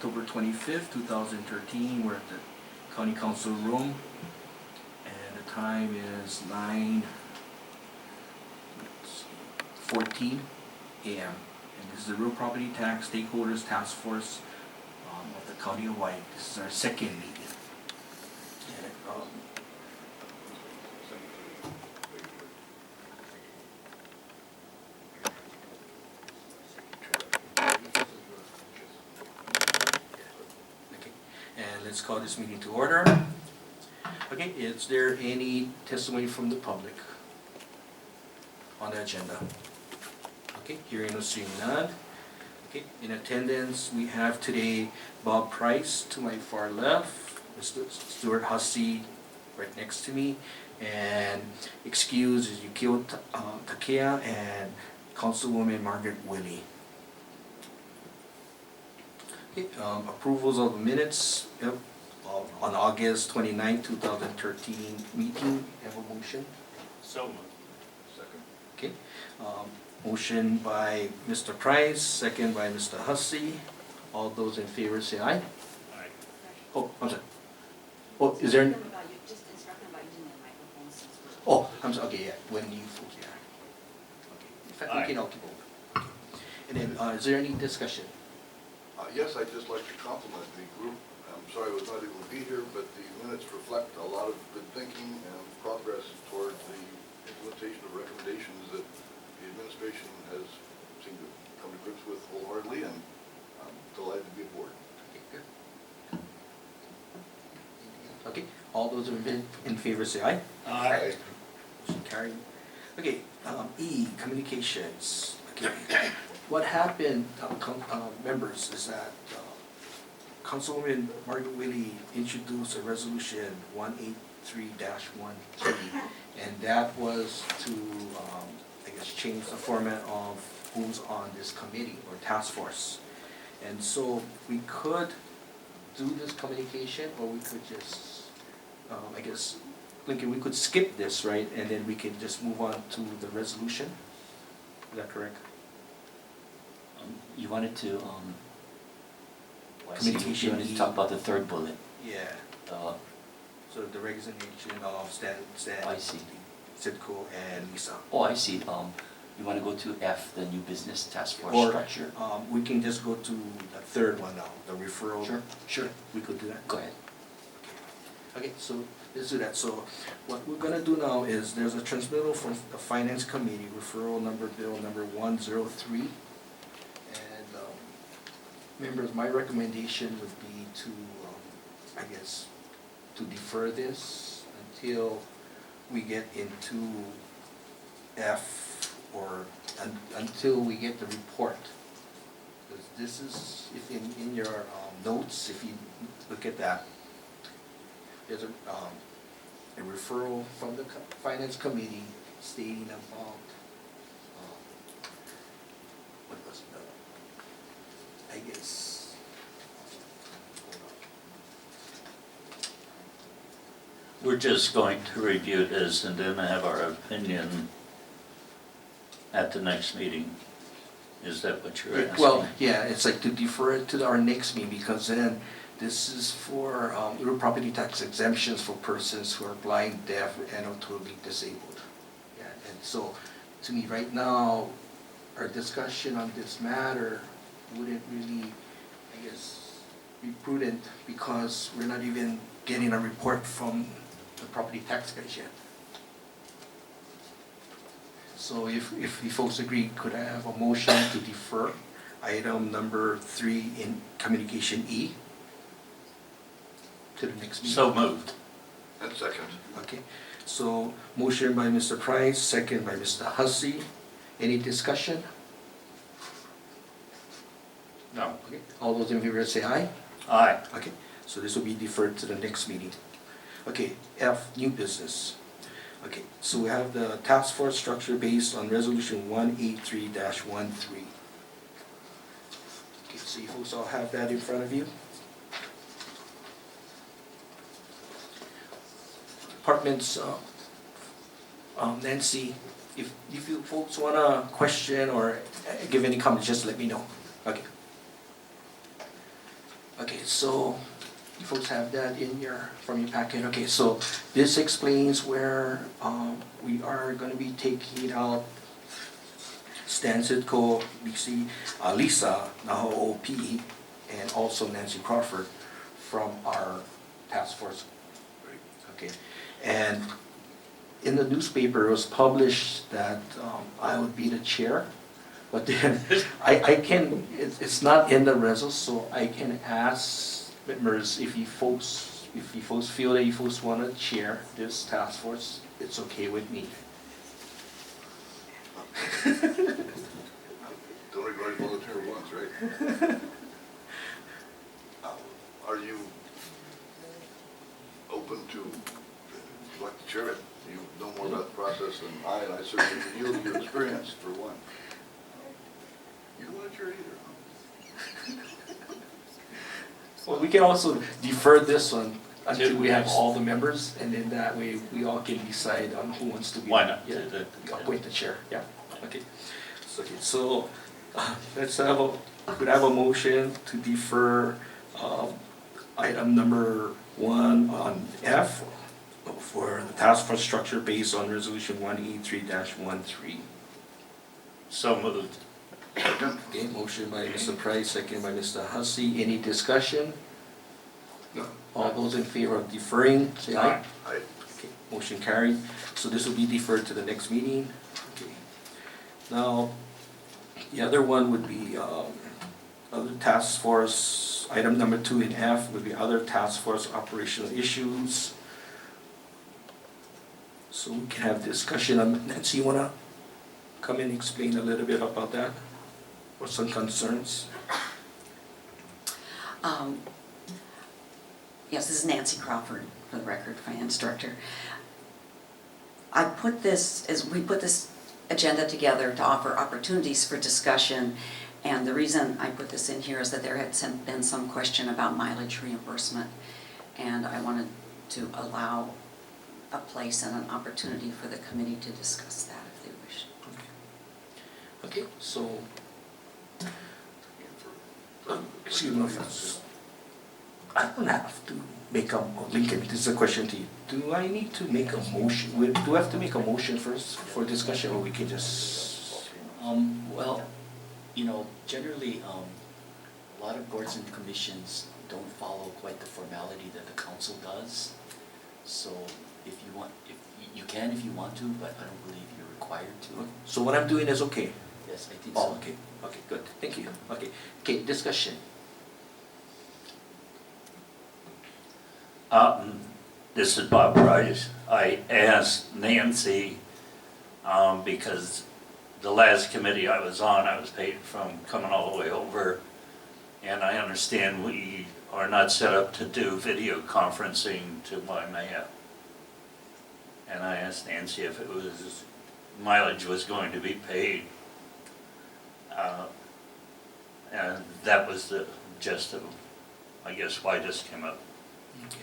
October 25th, 2013. We're at the County Council room, and the time is 9:14 a.m. And this is the Real Property Tax Stakeholders Task Force of the County of Hawaii. This is our second meeting. And, let's call this meeting to order. Okay, is there any testimony from the public on the agenda? Okay, hearing or seeing none. Okay, in attendance we have today Bob Price to my far left, Mr. Stuart Hussey right next to me, and excused is Yukio Takea and Councilwoman Margaret Willie. Okay, approvals of the minutes. Yep. On August 29, 2013 meeting. Have a motion? So moved. Second. Okay. Motion by Mr. Price, second by Mr. Hussey. All those in favor say aye. Aye. Oh, I'm sorry. Oh, is there? Just instruct them about using the microphone since we're. Oh, I'm sorry. Okay, yeah. When you folks, yeah. Okay. In fact, we Aye. can all keep over. Okay. And then, is there any discussion? Yes, I'd just like to compliment the group. I'm sorry I was not able to be here, but the minutes reflect a lot of good thinking and progress toward the implementation of recommendations that the administration has seemed to come to grips with wholeheartedly, and I'm delighted to be aboard. Okay, good. Okay, all those in favor say aye. Aye. Motion carried. Okay, E, communications. Okay, what happened, members, is that Councilwoman Margaret Willie introduced a resolution 183-13, and that was to, I guess, change the format of who's on this committee or task force. And so we could do this communication, or we could just, I guess, Lincoln, we could skip this, right? And then we can just move on to the resolution. Is that correct? You wanted to, Communication you wanted to E. talk about the third bullet. Yeah. So the resignation of Stan, I see. Sidco, and Lisa. Oh, I see. You want to go to F, the new business task force Or, structure? we can just go to the third one now, the referral. Sure, sure. We could do that? Go ahead. Okay, so let's do that. So what we're gonna do now is there's a transmittal from the Finance Committee, referral number, bill number 103. And members, my recommendation would be to, I guess, to defer this until we get into F, or until we get the report. Because this is, if in your notes, if you look at that, there's a referral from the Finance Committee stating about, what was the, I guess, We're just going to review this and then have our opinion at the next meeting. Is that what you're asking? well, yeah, it's like to defer it to our next meeting, because then this is for real property tax exemptions for persons who are blind, deaf, and or totally disabled. Yeah, and so, to me, right now, our discussion on this matter wouldn't really, I guess, be prudent, because we're not even getting a report from the property tax guys yet. So if you folks agree, could I have a motion to defer item number 3 in communication E to the next meeting? So moved. And second. Okay, so motion by Mr. Price, second by Mr. Hussey. Any discussion? No. Okay, all those in favor say aye. Aye. Okay, so this will be deferred to the next meeting. Okay, F, new business. Okay, so we have the task force structure based on resolution 183-13. Okay, so you folks all have that in front of you. Departments, Nancy, if you folks wanna question or give any comments, just let me know. Okay. Okay, so you folks have that in from your packet. Okay, so this explains where we are gonna be taking out Stan Sitco, Lisa, Naho OP, and also Nancy Crawford from our task force. Okay, and in the newspaper, it was published that I would be the chair, but then I can, it's not in the resol, so I can ask members if you folks feel that you folks want to chair this task force, it's okay with me. Don't everybody volunteer once, right? Are you open to, if you'd like to chair it? You know more about the process than I, and I certainly can yield your experience for one. You don't want to chair either, huh? Well, we can also defer this one until we have all the members, and then that way we all can decide on who wants to be. Why not? Yeah, appoint the chair, yeah, okay. So, let's have could I have a motion to defer item number 1 on F for the task force structure based on resolution 183-13. So moved. Okay, motion by Mr. Price, second by Mr. Hussey. Any discussion? No. All those in favor of deferring, say aye. Aye. Okay, motion carried. So this will be deferred to the next meeting. Okay. Now, the other one would be other task force, item number 2 in F would be other task force operational issues. So we can have discussion on, Nancy, you wanna come and explain a little bit about that? Or some concerns? Yes, this is Nancy Crawford, for the record, Finance Director. We put this agenda together to offer opportunities for discussion, and the reason I put this in here is that there had been some question about mileage reimbursement, and I wanted to allow a place and an opportunity for the committee to discuss that if they wish. Okay, so, excuse me, I don't have to make a, Lincoln, this is a question to you. Do I need to make a motion, do I have to make a motion first for discussion, or we can just? Well, you know, generally, a lot of boards and commissions don't follow quite the formality that the council does. So if you want, you can if you want to, but I don't believe you're required to. So what I'm doing is okay? Yes, I think so. Oh, okay, okay, good, thank you. Okay, discussion. This is Bob Price. I asked Nancy, because the last committee I was on, I was paid from coming all the way over, and I understand we are not set up to do video conferencing to Waimea. And I asked Nancy if it was, mileage was going to be paid. And that was the gist of, I guess, why this came up. Okay.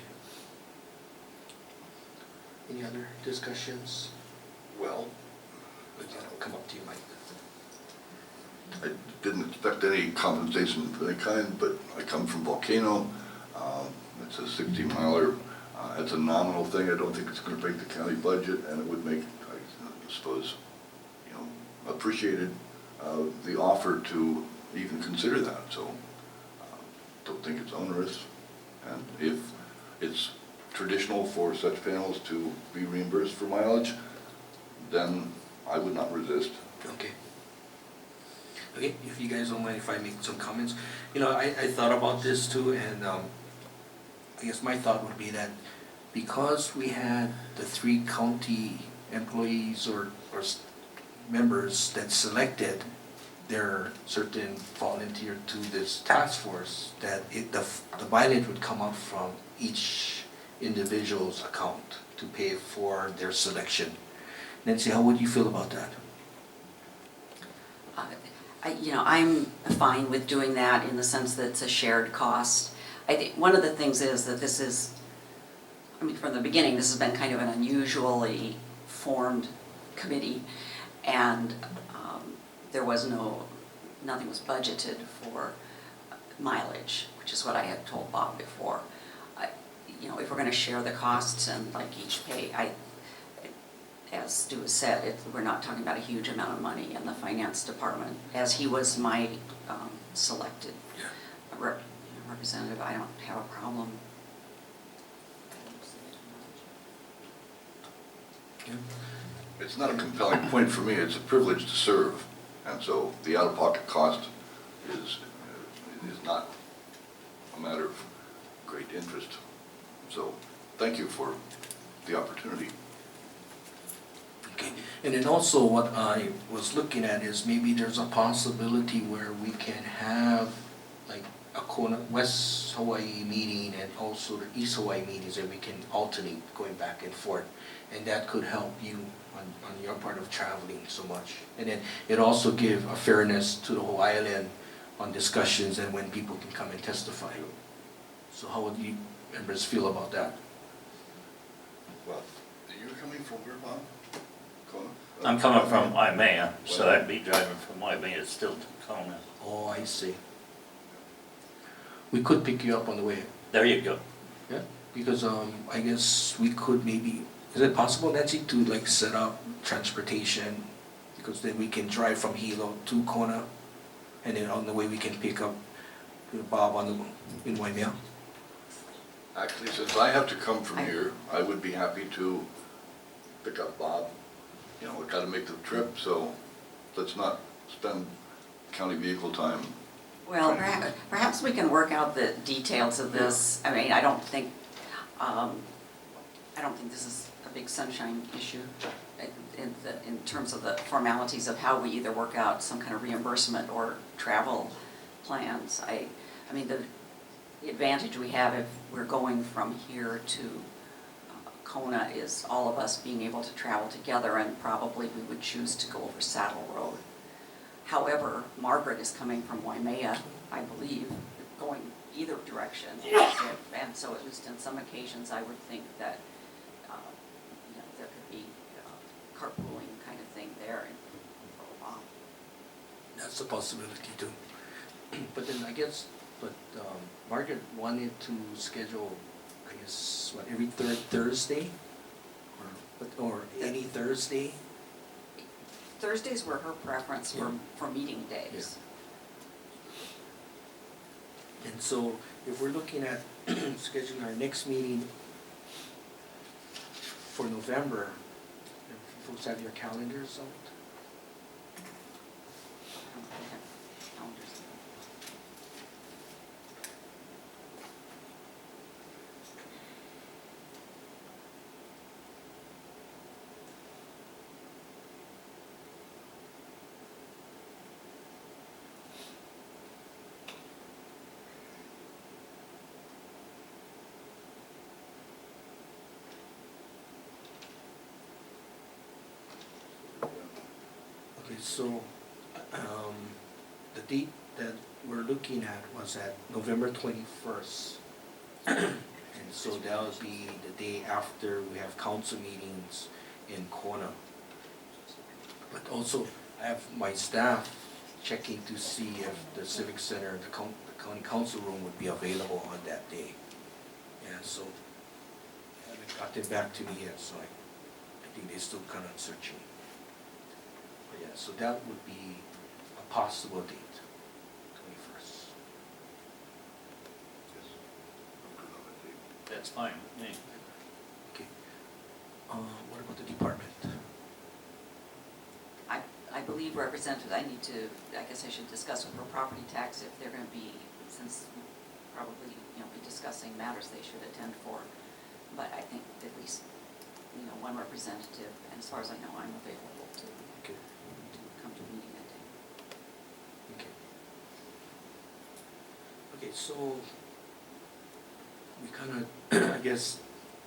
Any other discussions? Well, I'll come up to you, Mike. I didn't expect any compensation of any kind, but I come from Volcano. It's a 60-miler. It's a nominal thing. I don't think it's going to break the county budget, and it would make, I suppose, you know, appreciated the offer to even consider that. So, don't think it's onerous. And if it's traditional for such panels to be reimbursed for mileage, then I would not resist. Okay. Okay, if you guys don't mind if I make some comments. You know, I thought about this too, and I guess my thought would be that because we had the 3 county employees or members that selected their certain volunteer to this task force, that the mileage would come out from each individual's account to pay for their selection. Nancy, how would you feel about that? I'm fine with doing that in the sense that it's a shared cost. I think one of the things is that this is, from the beginning, this has been kind of an unusually formed committee, and there was nothing was budgeted for mileage, which is what I had told Bob before. You know, if we're gonna share the costs and like each pay, as Stu has said, we're not talking about a huge amount of money in the finance department. As he was my selected representative, I don't have a problem. It's not a compelling point for me, it's a privilege to serve, and so the out-of-pocket cost is not a matter of great interest. So, thank you for the opportunity. Okay, and then also what I was looking at is maybe there's a possibility where we can have like a Kona, West Hawaii meeting and also the East Hawaii meetings, and we can alternate going back and forth. And that could help you on your part of traveling so much. And then it also give a fairness to the whole island on discussions and when people can come and testify. So how would you members feel about that? Well, you're coming from where, Bob? Kona? I'm coming from Waimea, so I'd be driving from Waimea still to Kona. Oh, I see. We could pick you up on the way. There you go. Yeah, because I guess we could maybe, is it possible, Nancy, to like set up transportation? Because then we can drive from Hilo to Kona, and then on the way we can pick up Bob in Waimea. Actually, since I have to come from here, I would be happy to pick up Bob. You know, we gotta make the trip, so let's not spend county vehicle time. Well, perhaps we can work out the details of this. I mean, I don't think this is a big sunshine issue in terms of the formalities of how we either work out some kind of reimbursement or travel plans. I mean, the advantage we have if we're going from here to Kona is all of us being able to travel together, and probably we would choose to go over Saddle Road. However, Margaret is coming from Waimea, I believe, going either direction. And so at least on some occasions, I would think that you know, there could be carpooling kind of thing there for a while. That's a possibility too. But then I guess, Margaret wanted to schedule, I guess, what, every third Thursday? Or any Thursday? Thursdays were her preference for meeting days. And so if we're looking at scheduling our next meeting for November, if folks have your calendars out? I don't think I have calendars. Okay, so, the date that we're looking at was at November 21st. And so that would be the day after we have council meetings in Kona. But also, I have my staff checking to see if the Civic Center, the county council room would be available on that day. Yeah, so, they haven't gotten back to me yet, so I think they're still kind of searching. But yeah, so that would be a possible date, 21st. Yes. I'm good on that date. That's fine with me. Okay. What about the department? I believe representative, I guess I should discuss with her property tax if they're gonna be, since we'll probably, be discussing matters they should attend for. But I think at least, one representative, and as far as I know, I'm available to Okay. come to the meeting that day. Okay. Okay, so we kind of, I guess,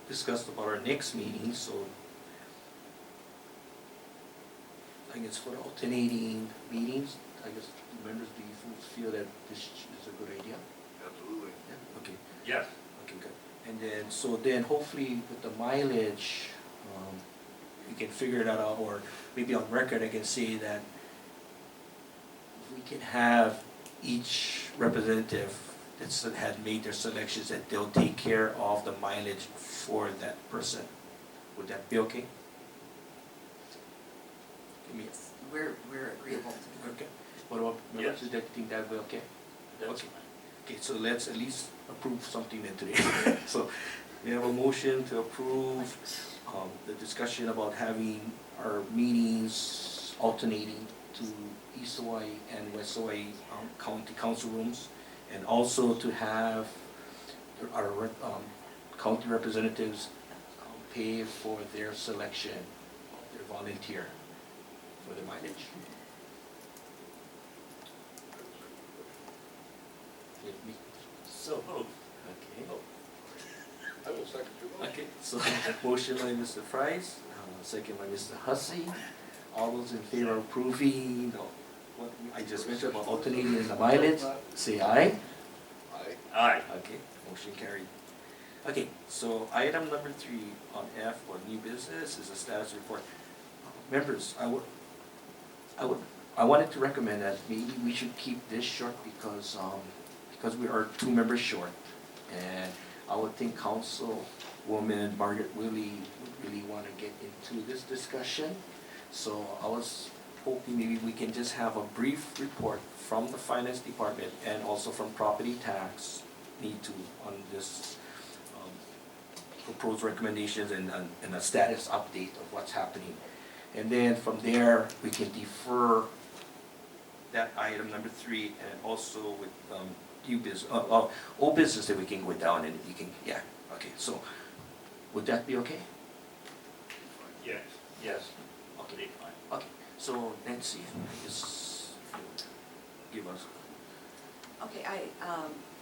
discussed about our next meeting, so I guess for the alternating meetings, I guess, members, do you folks feel that this is a good idea? Absolutely. Yeah, okay. Yes. Okay, good. And then, so then hopefully with the mileage, we can figure that out, or maybe on record I can say that we can have each representative that's had made their selections, that they'll take care of the mileage for that person. Would that be okay? Give me, We're agreeable to that. okay. What about, Yes. do you think that will be okay? That's Okay. fine. Okay, so let's at least approve something then today. So we have a motion to approve the discussion about having our meetings alternating to East Hawaii and West Hawaii county council rooms, and also to have our county representatives pay for their selection, their volunteer for the mileage. So moved. Okay. I will second your motion. Okay, so motion by Mr. Price, second by Mr. Hussey. All those in favor of approving, what I just mentioned about alternating in the mileage, say aye. Aye. Aye. Okay, motion carried. Okay, so item number 3 on F, or new business, is a status report. Members, I wanted to recommend that maybe we should keep this short because we are 2 members short. And I would think Councilwoman Margaret Willie would really want to get into this discussion. So I was hoping maybe we can just have a brief report from the Finance Department and also from Property Tax on this proposed recommendations and a status update of what's happening. And then from there, we can defer that item number 3, and also with new business, old business, that we can go down and you can, yeah, okay, so would that be okay? Yes. Yes. Okay. Be fine. Okay, so Nancy, just give us. Okay,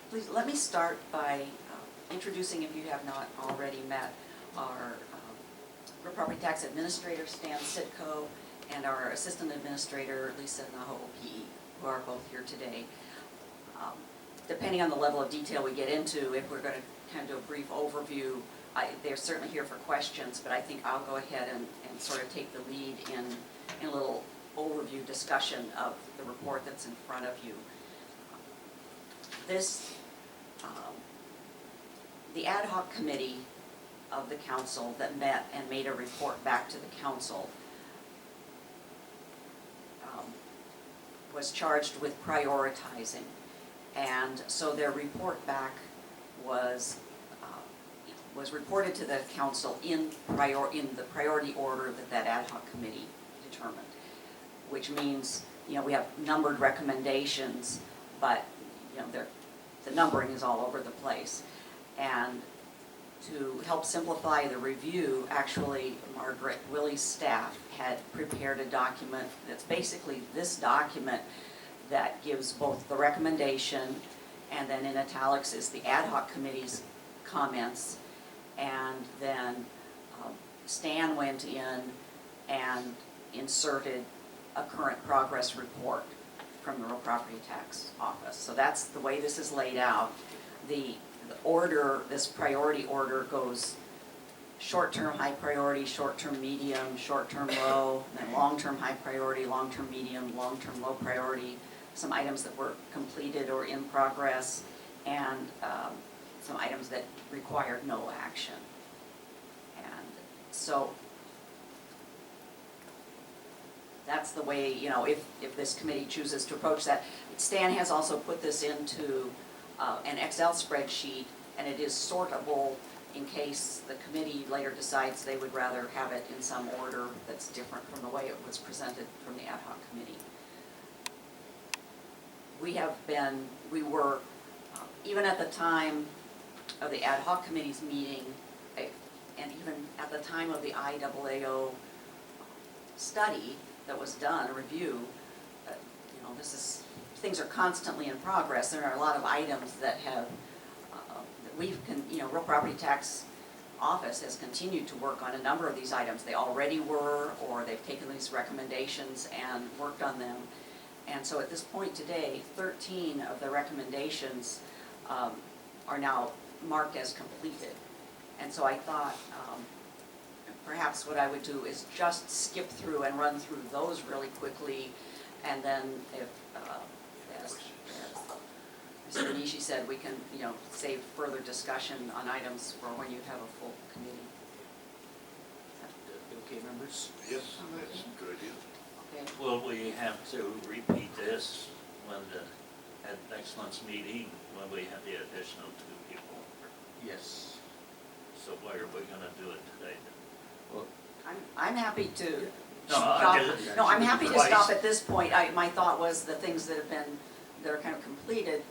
please, let me start by introducing, if you have not already met, our real property tax administrator, Stan Sitko, and our assistant administrator, Lisa Naho'opi'i, who are both here today. Depending on the level of detail we get into, if we're going to kind of do a brief overview, they're certainly here for questions, but I think I'll go ahead and sort of take the lead in a little overview discussion of the report that's in front of you. The ad hoc committee of the council that met and made a report back to the council was charged with prioritizing. And so their report back was reported to the council in the priority order that ad hoc committee determined, which means, we have numbered recommendations, but, the numbering is all over the place. And to help simplify the review, actually, Margaret Willie's staff had prepared a document that's basically this document that gives both the recommendation, and then in italics is the ad hoc committee's comments, and then Stan went in and inserted a current progress report from the Real Property Tax Office. So that's the way this is laid out. The order, this priority order, goes short-term high priority, short-term medium, short-term low, and then long-term high priority, long-term medium, long-term low priority, some items that were completed or in progress, and some items that required no action. And so that's the way, if this committee chooses to approach that. Stan has also put this into an Excel spreadsheet, and it is sortable in case the committee later decides they would rather have it in some order that's different from the way it was presented from the ad hoc committee. We were, even at the time of the ad hoc committee's meeting, and even at the time of the IAAO study that was done, a review, things are constantly in progress. There are a lot of items that have, Real Property Tax Office has continued to work on a number of these items. They already were, or they've taken these recommendations and worked on them. And so at this point today, 13 of the recommendations are now marked as completed. And so I thought perhaps what I would do is just skip through and run through those really quickly, and then if Mr. Nishi said we can, save further discussion on items for when you have a full committee. Okay, members? Yes, that's a good idea. Okay. Will we have to repeat this at next month's meeting, when we have the additional 2 people? Yes. So why are we gonna do it today? Well, I'm happy to No, stop. I just- No, I'm happy to Twice. stop at this point. My thought was the things that are kind of completed,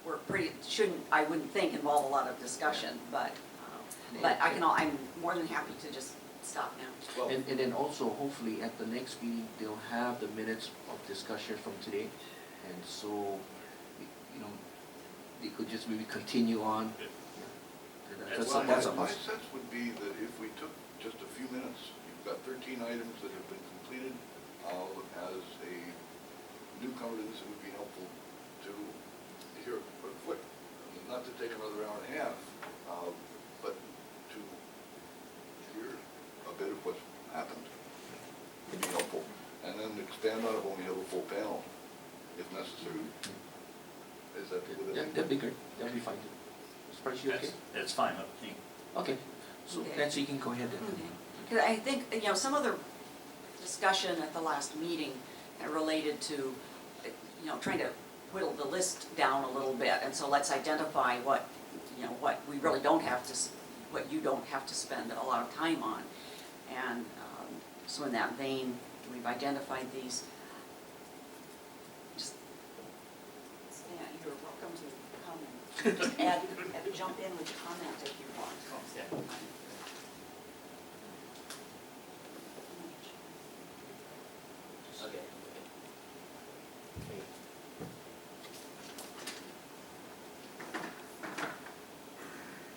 were I wouldn't think involve a lot of discussion, but I'm more than happy to just stop now. Well, And then also, hopefully, at the next meeting, they'll have the minutes of discussion from today. And so, they could just maybe continue on. Yeah. That's a my plus. sense would be that if we took just a few minutes, you've got 13 items that have been completed. As a newcomer to this, it would be helpful to hear a quick, not to take another hour and a half, but to hear a bit of what's happened. Would be helpful. And then expand on it when we have a full panel, if necessary. Is that what Yeah, that'd be great. That'd be fine. Surprise, you okay? It's fine with me. Okay. So Okay. Nancy, you can go ahead then. Because I think, some other discussion at the last meeting related to, trying to whittle the list down a little bit. And so let's identify what we really don't have to, what you don't have to spend a lot of time on. And so in that vein, we've identified these. Just, Stan, you're welcome to come and add, jump in with comment if you want. Okay.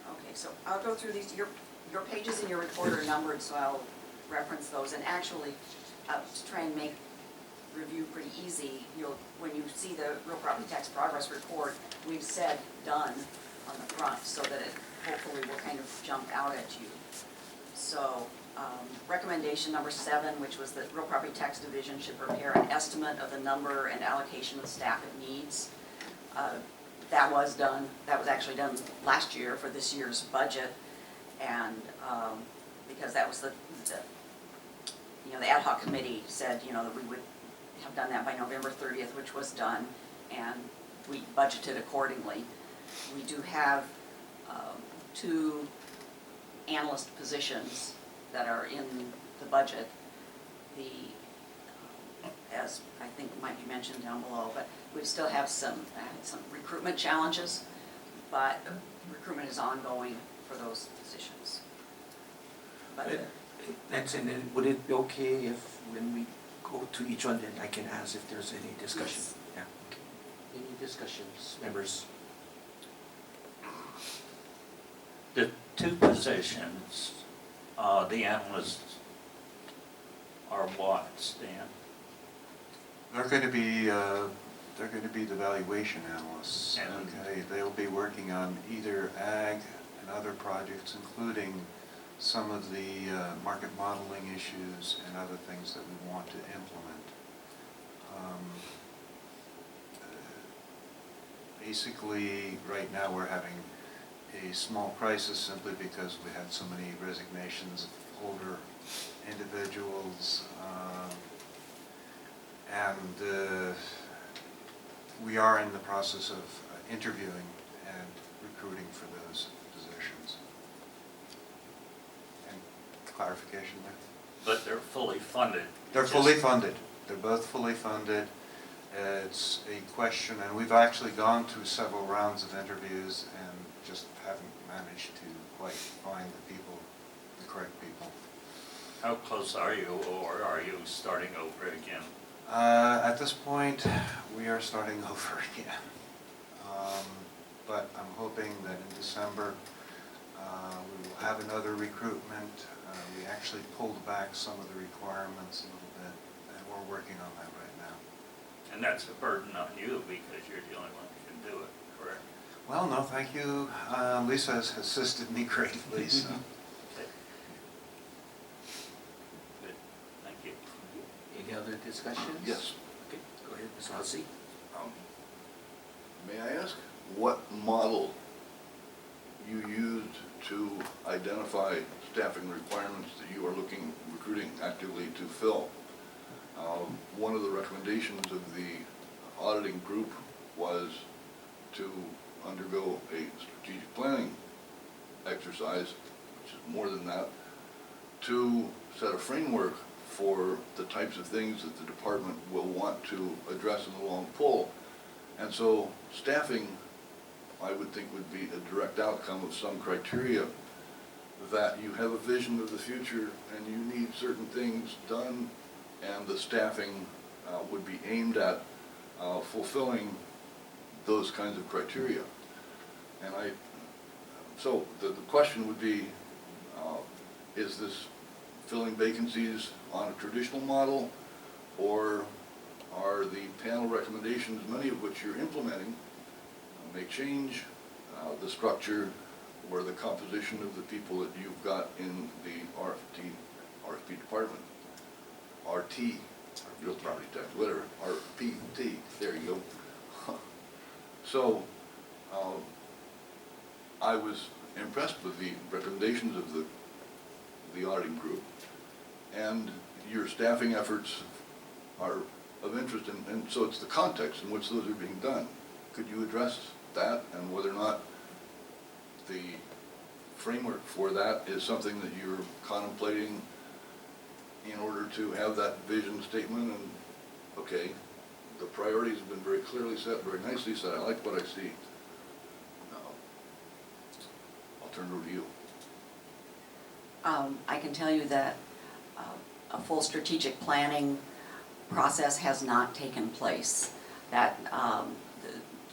Okay, so I'll go through these. Your pages in your report are numbered, so I'll reference those. And actually, to try and make review pretty easy, when you see the real property tax progress report, we've said done on the front so that it hopefully will kind of jump out at you. So recommendation number 7, which was that real property tax division should prepare an estimate of the number and allocation of staff it needs. That was done. That was actually done last year for this year's budget, and because that was the ad hoc committee said that we would have done that by November 30th, which was done, and we budgeted accordingly. We do have 2 analyst positions that are in the budget. As I think might be mentioned down below, but we still have some recruitment challenges, but recruitment is ongoing for those positions. But Nancy, and then would it be okay if when we go to each one, then I can ask if there's any discussion? Yes. Yeah, okay. Any discussions, members? The 2 positions, the analysts are what, Stan? They're going to be the valuation analysts. And- Okay, they'll be working on either ag and other projects, including some of the market modeling issues and other things that we want to implement. Basically, right now we're having a small crisis simply because we had so many resignations of older individuals. And we are in the process of interviewing and recruiting for those positions. And clarification there? But they're fully funded. They're Just- fully funded. They're both fully funded. It's a question, and we've actually gone through several rounds of interviews and just haven't managed to quite find the correct people. How close are you, or are you starting over again? At this point, we are starting over again. But I'm hoping that in December, we will have another recruitment. We actually pulled back some of the requirements a little bit, and we're working on that right now. And that's a burden on you because you're the only one who can do it, correct? Well, no, thank you. Lisa has assisted me greatly, so. Okay. Good, thank you. Any other discussions? Yes. Okay, go ahead, Ms. Rossi. May I ask what model you used to identify staffing requirements that you are recruiting actively to fill? One of the recommendations of the auditing group was to undergo a strategic planning exercise, which is more than that, to set a framework for the types of things that the department will want to address in the long pull. And so staffing, I would think, would be a direct outcome of some criteria that you have a vision of the future and you need certain things done, and the staffing would be aimed at fulfilling those kinds of criteria. And so the question would be, is this filling vacancies on a traditional model, or are the panel recommendations, many of which you're implementing, may change the structure or the composition of the people that you've got in the RFP department? RT, real property tax, whatever, RPT, there you go. So, I was impressed with the recommendations of the auditing group, and your staffing efforts are of interest, and so it's the context in which those are being done. Could you address that, and whether or not the framework for that is something that you're contemplating in order to have that vision statement? And okay, the priorities have been very clearly set, very nicely set. I like what I see. I'll turn it over to you. I can tell you that a full strategic planning process has not taken place. That,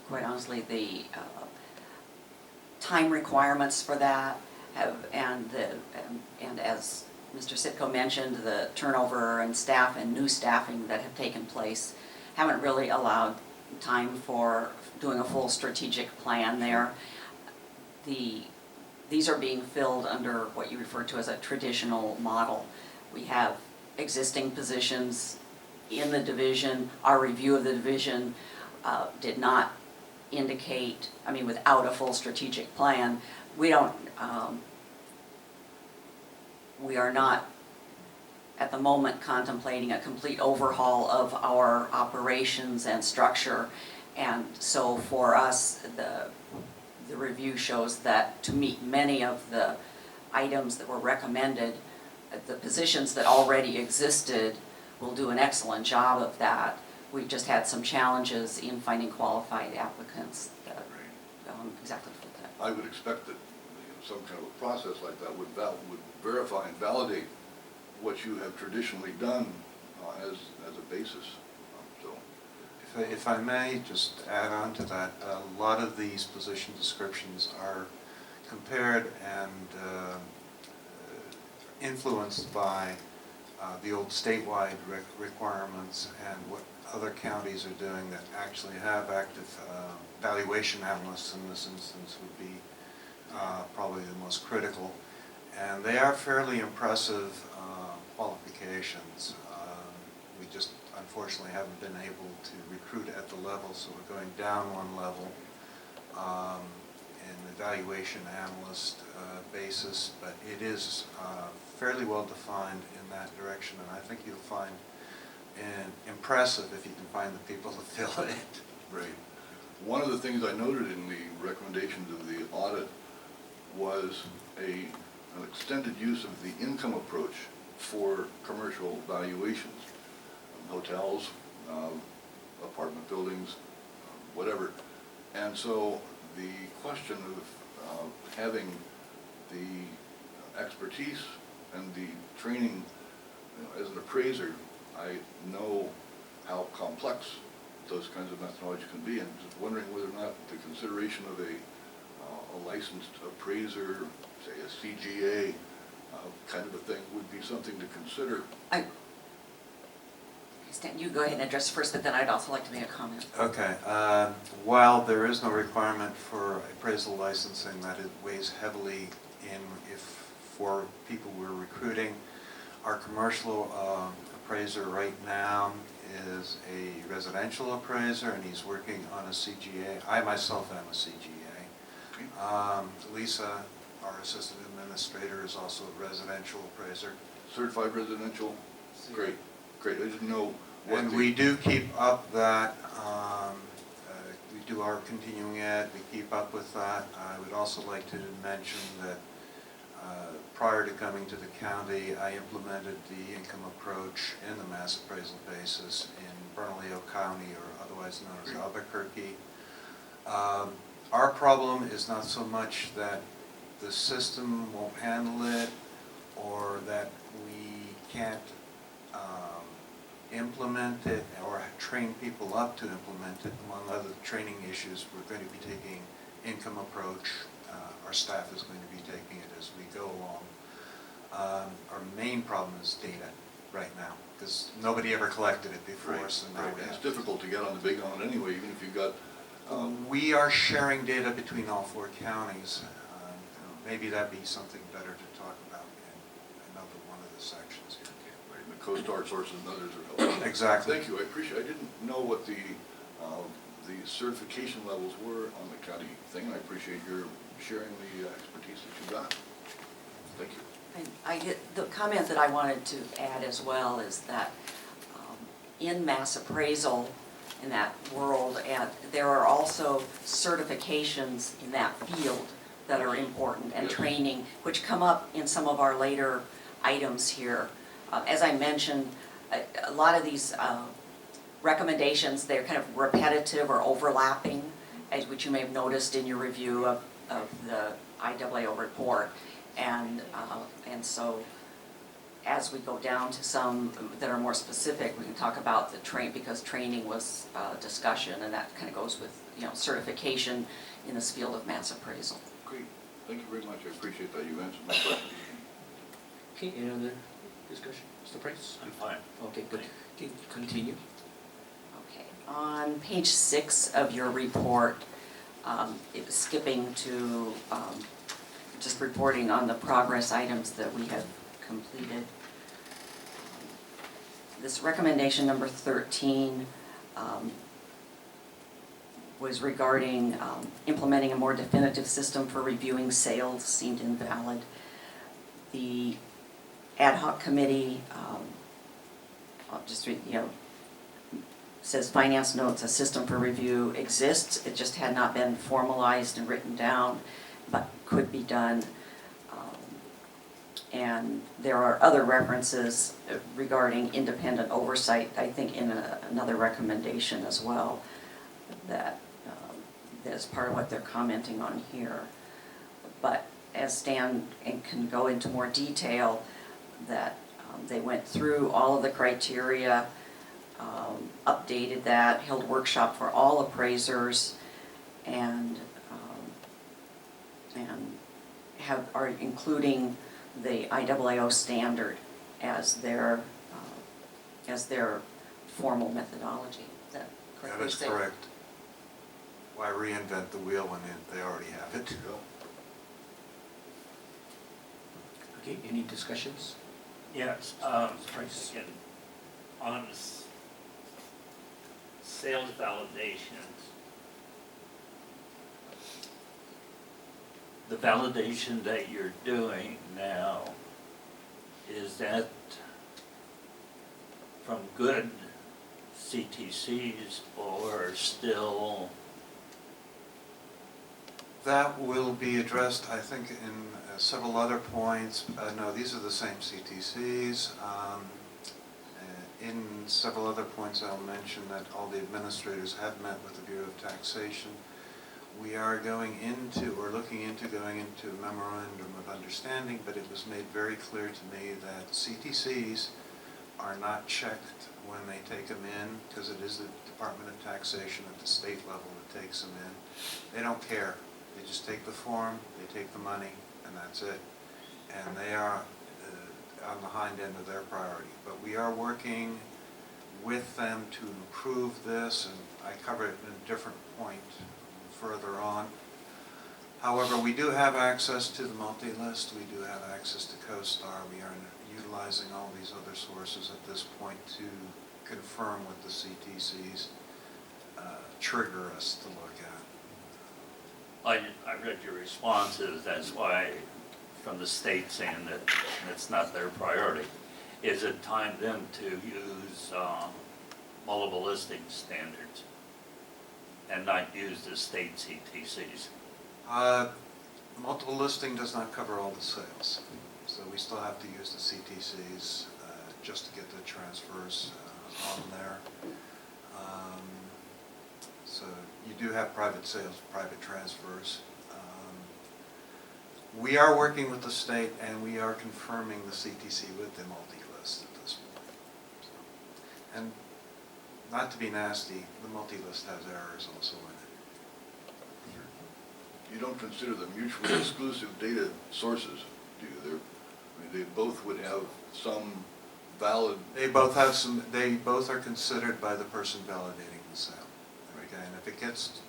quite honestly, the time requirements for that have, and as Mr. Sitko mentioned, the turnover and staff and new staffing that have taken place haven't really allowed time for doing a full strategic plan there. These are being filled under what you refer to as a traditional model. We have existing positions in the division. Our review of the division did not indicate, I mean, without a full strategic plan, we are not at the moment contemplating a complete overhaul of our operations and structure. And so for us, the review shows that to meet many of the items that were recommended, the positions that already existed will do an excellent job of that. We've just had some challenges in finding qualified applicants that exactly fit that. I would expect that some kind of a process like that would verify and validate what you have traditionally done as a basis. If I may just add on to that, a lot of these position descriptions are compared and influenced by the old statewide requirements and what other counties are doing that actually have active valuation analysts in this instance would be probably the most critical. And they are fairly impressive qualifications. We just unfortunately haven't been able to recruit at the level, so we're going down one level in the evaluation analyst basis, but it is fairly well defined in that direction, and I think you'll find impressive if you can find the people to fill it. Right. One of the things I noted in the recommendations of the audit was an extended use of the income approach for commercial valuations. Hotels, apartment buildings, whatever. And so the question of having the expertise and the training, as an appraiser, I know how complex those kinds of methodologies can be, and just wondering whether or not the consideration of a licensed appraiser, say a CGA, kind of a thing, would be something to consider. Stan, you go ahead and address first, but then I'd also like to make a comment. Okay. While there is no requirement for appraisal licensing, that it weighs heavily in for people we're recruiting. Our commercial appraiser right now is a residential appraiser, and he's working on a CGA. I myself am a CGA. Lisa, our assistant administrator, is also a residential appraiser. Certified residential, great, great, I didn't know what And the- we do keep up that, we do our continuing ed, we keep up with that. I would also like to mention that prior to coming to the county, I implemented the income approach in the mass appraisal basis in Bernalillo County, or otherwise known as Albuquerque. Our problem is not so much that the system won't handle it, or that we can't implement it or train people up to implement it. Among other training issues, we're going to be taking income approach. Our staff is going to be taking it as we go along. Our main problem is data right now, because nobody ever collected it before, Right, so now right. we And have. it's difficult to get on the big on it anyway, even if you've got, We are sharing data between all 4 counties. Maybe that'd be something better to talk about in another one of the sections here. right, the CoStar sources and others are helpful. Exactly. Thank you, I appreciate, I didn't know what the certification levels were on the county thing, and I appreciate your sharing the expertise that you got. Thank you. The comment that I wanted to add as well is that in mass appraisal, in that world, and there are also certifications in that field that are important, and Yes. training, which come up in some of our later items here. As I mentioned, a lot of these recommendations, they're kind of repetitive or overlapping, which you may have noticed in your review of the IAAO report. And so as we go down to some that are more specific, we can talk about the because training was discussion, and that kind of goes with, certification in this field of mass appraisal. Great, thank you very much, I appreciate that, you answered my question. Okay, any other discussion? Mr. Price? I'm fine. Okay, good. Okay, continue. Okay, on page 6 of your report, it was skipping to just reporting on the progress items that we have completed. This recommendation number 13 was regarding implementing a more definitive system for reviewing sales, seemed invalid. The ad hoc committee, says finance notes a system for review exists. It just had not been formalized and written down, but could be done. And there are other references regarding independent oversight, I think in another recommendation as well, that is part of what they're commenting on here. But as Stan can go into more detail, that they went through all of the criteria, updated that, held workshop for all appraisers, and are including the IAAO standard as their formal methodology. Is that correct? That is correct. Why reinvent the wheel when they already have it? Okay, any discussions? Yes, Price. again, on sales validations, the validation that you're doing now, is that from good CTCs or still? That will be addressed, I think, in several other points. No, these are the same CTCs. In several other points, I'll mention that all the administrators have met with the Bureau of Taxation. We are going into, or looking into going into a memorandum of understanding, but it was made very clear to me that CTCs are not checked when they take them in, because it is the Department of Taxation at the state level that takes them in. They don't care. They just take the form, they take the money, and that's it. And they are on the hind end of their priority. But we are working with them to improve this, and I cover it in a different point further on. However, we do have access to the multi-list, we do have access to CoStar, we are utilizing all these other sources at this point to confirm what the CTCs trigger us to look at. I read your responses, that's why, from the state saying that it's not their priority. Is it time then to use multiple listing standards and not use the state CTCs? Multiple listing does not cover all the sales, so we still have to use the CTCs just to get the transfers on there. So you do have private sales, private transfers. We are working with the state and we are confirming the CTC with the multi-list at this point. So, and not to be nasty, the multi-list has errors also in it. You don't consider them mutually exclusive data sources, do you? I mean, they both would have some valid. They both have some. They both are considered by the person validating the sale. Okay, and if it gets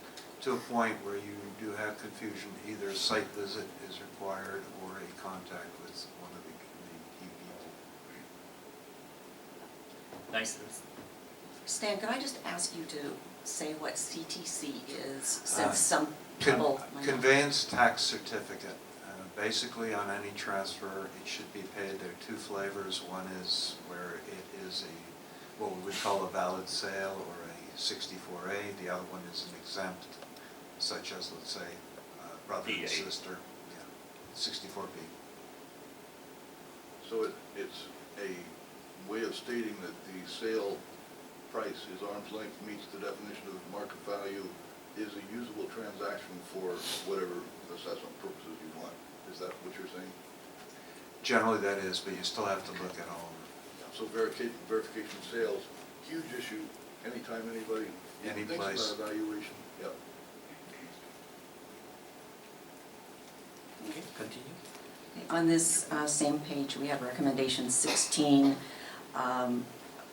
to a point where you do have confusion, either a site visit is required or a contact with one of the key people. Thanks. Stan, could I just ask you to say what CTC is, since some people might not- Conveyance tax certificate. Basically, on any transfer, it should be paid. There are two flavors. One is where it is what we would call a valid sale or a 64A. The other one is an exempt, such as, let's say, brother and D8. sister. Yeah, 64B. So it's a way of stating that the sale price is arm's length, meets the definition of market value, is a usable transaction for whatever assessment purposes you want. Is that what you're saying? Generally that is, but you still have to look at all of it. So verification of sales, huge issue, anytime anybody Any thinks place. about evaluation. Yep. Okay, continue. On this same page, we have recommendation 16,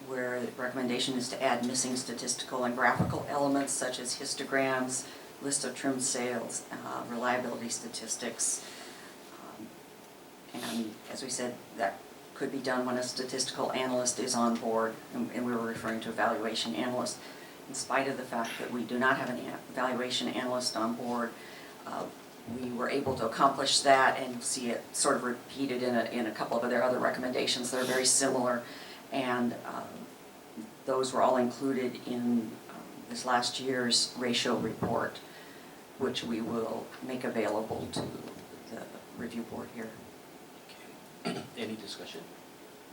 where the recommendation is to add missing statistical and graphical elements such as histograms, list of trim sales, reliability statistics. And as we said, that could be done when a statistical analyst is on board, and we were referring to evaluation analyst. In spite of the fact that we do not have an evaluation analyst on board, we were able to accomplish that and see it sort of repeated in a couple of their other recommendations that are very similar. And those were all included in this last year's ratio report, which we will make available to the review board here. Okay. Any discussion?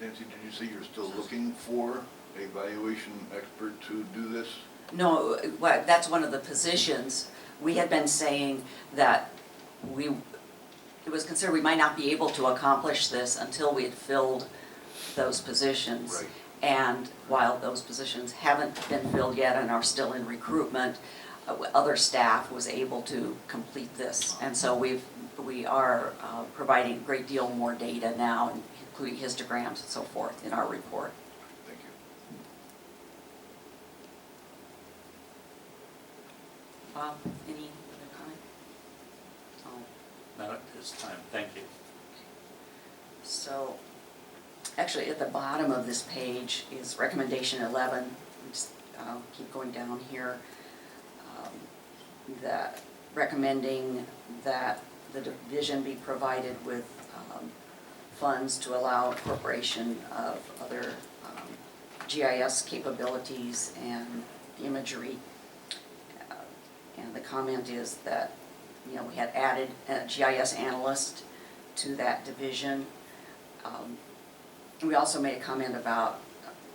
Nancy, did you say you're still looking for a valuation expert to do this? No, that's one of the positions. We had been saying that it was considered we might not be able to accomplish this until we had filled those positions. Right. And while those positions haven't been filled yet and are still in recruitment, other staff was able to complete this. And so we are providing a great deal more data now, including histograms and so forth in our report. Thank you. Bob, any other comment? Not at this time, thank you. So, actually, at the bottom of this page is recommendation 11. Just keep going down here. That recommending that the division be provided with funds to allow incorporation of other GIS capabilities and imagery. And the comment is that, we had added a GIS analyst to that division. We also made a comment about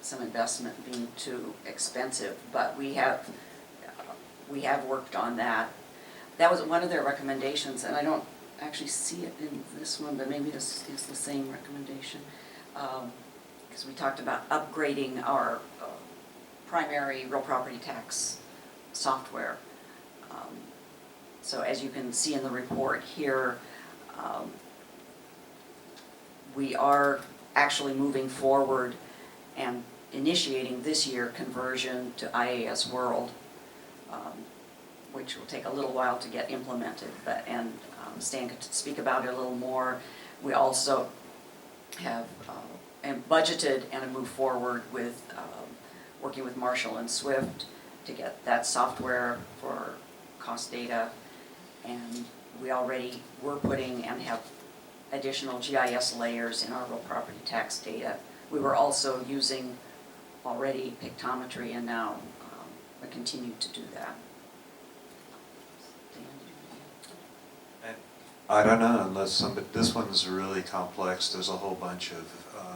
some investment being too expensive, but we have worked on that. That was one of their recommendations, and I don't actually see it in this one, but maybe this is the same recommendation. Because we talked about upgrading our primary real property tax software. So as you can see in the report here, we are actually moving forward and initiating this year conversion to IAS World, which will take a little while to get implemented, and Stan could speak about it a little more. We also have budgeted and moved forward with working with Marshall and Swift to get that software for cost data. And we already were putting and have additional GIS layers in our real property tax data. We were also using already pictometry, and now we continue to do that. I don't know, unless somebody, this one's really complex. There's a whole bunch of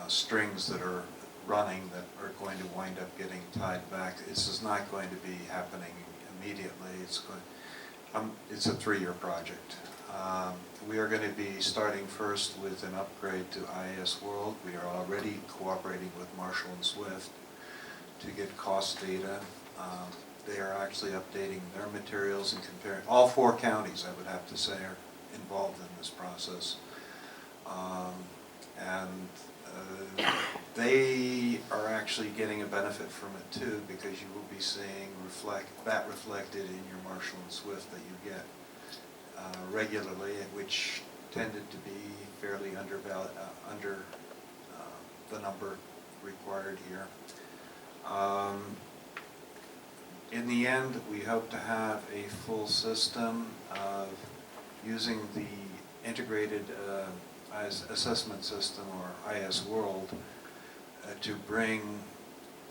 strings that are running that are going to wind up getting tied back. This is not going to be happening immediately. It's a 3-year project. We are going to be starting first with an upgrade to IAS World. We are already cooperating with Marshall and Swift to get cost data. They are actually updating their materials and comparing. All 4 counties, I would have to say, are involved in this process. They are actually getting a benefit from it too, because you will be seeing that reflected in your Marshall and Swift that you get regularly, which tended to be fairly under the number required here. In the end, we hope to have a full system of using the integrated assessment system, or IS World, to bring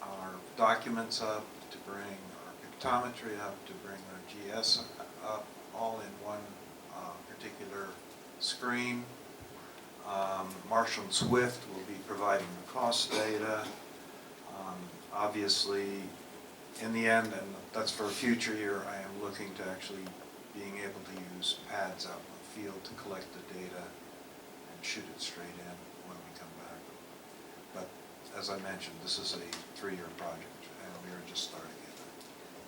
our documents up, to bring our pictometry up, to bring our GS up, all in one particular screen. Marshall and Swift will be providing the cost data. Obviously, in the end, and that's for a future year, I am looking to actually being able to use pads out in the field to collect the data and shoot it straight in when we come back. But as I mentioned, this is a 3-year project, and we are just starting it.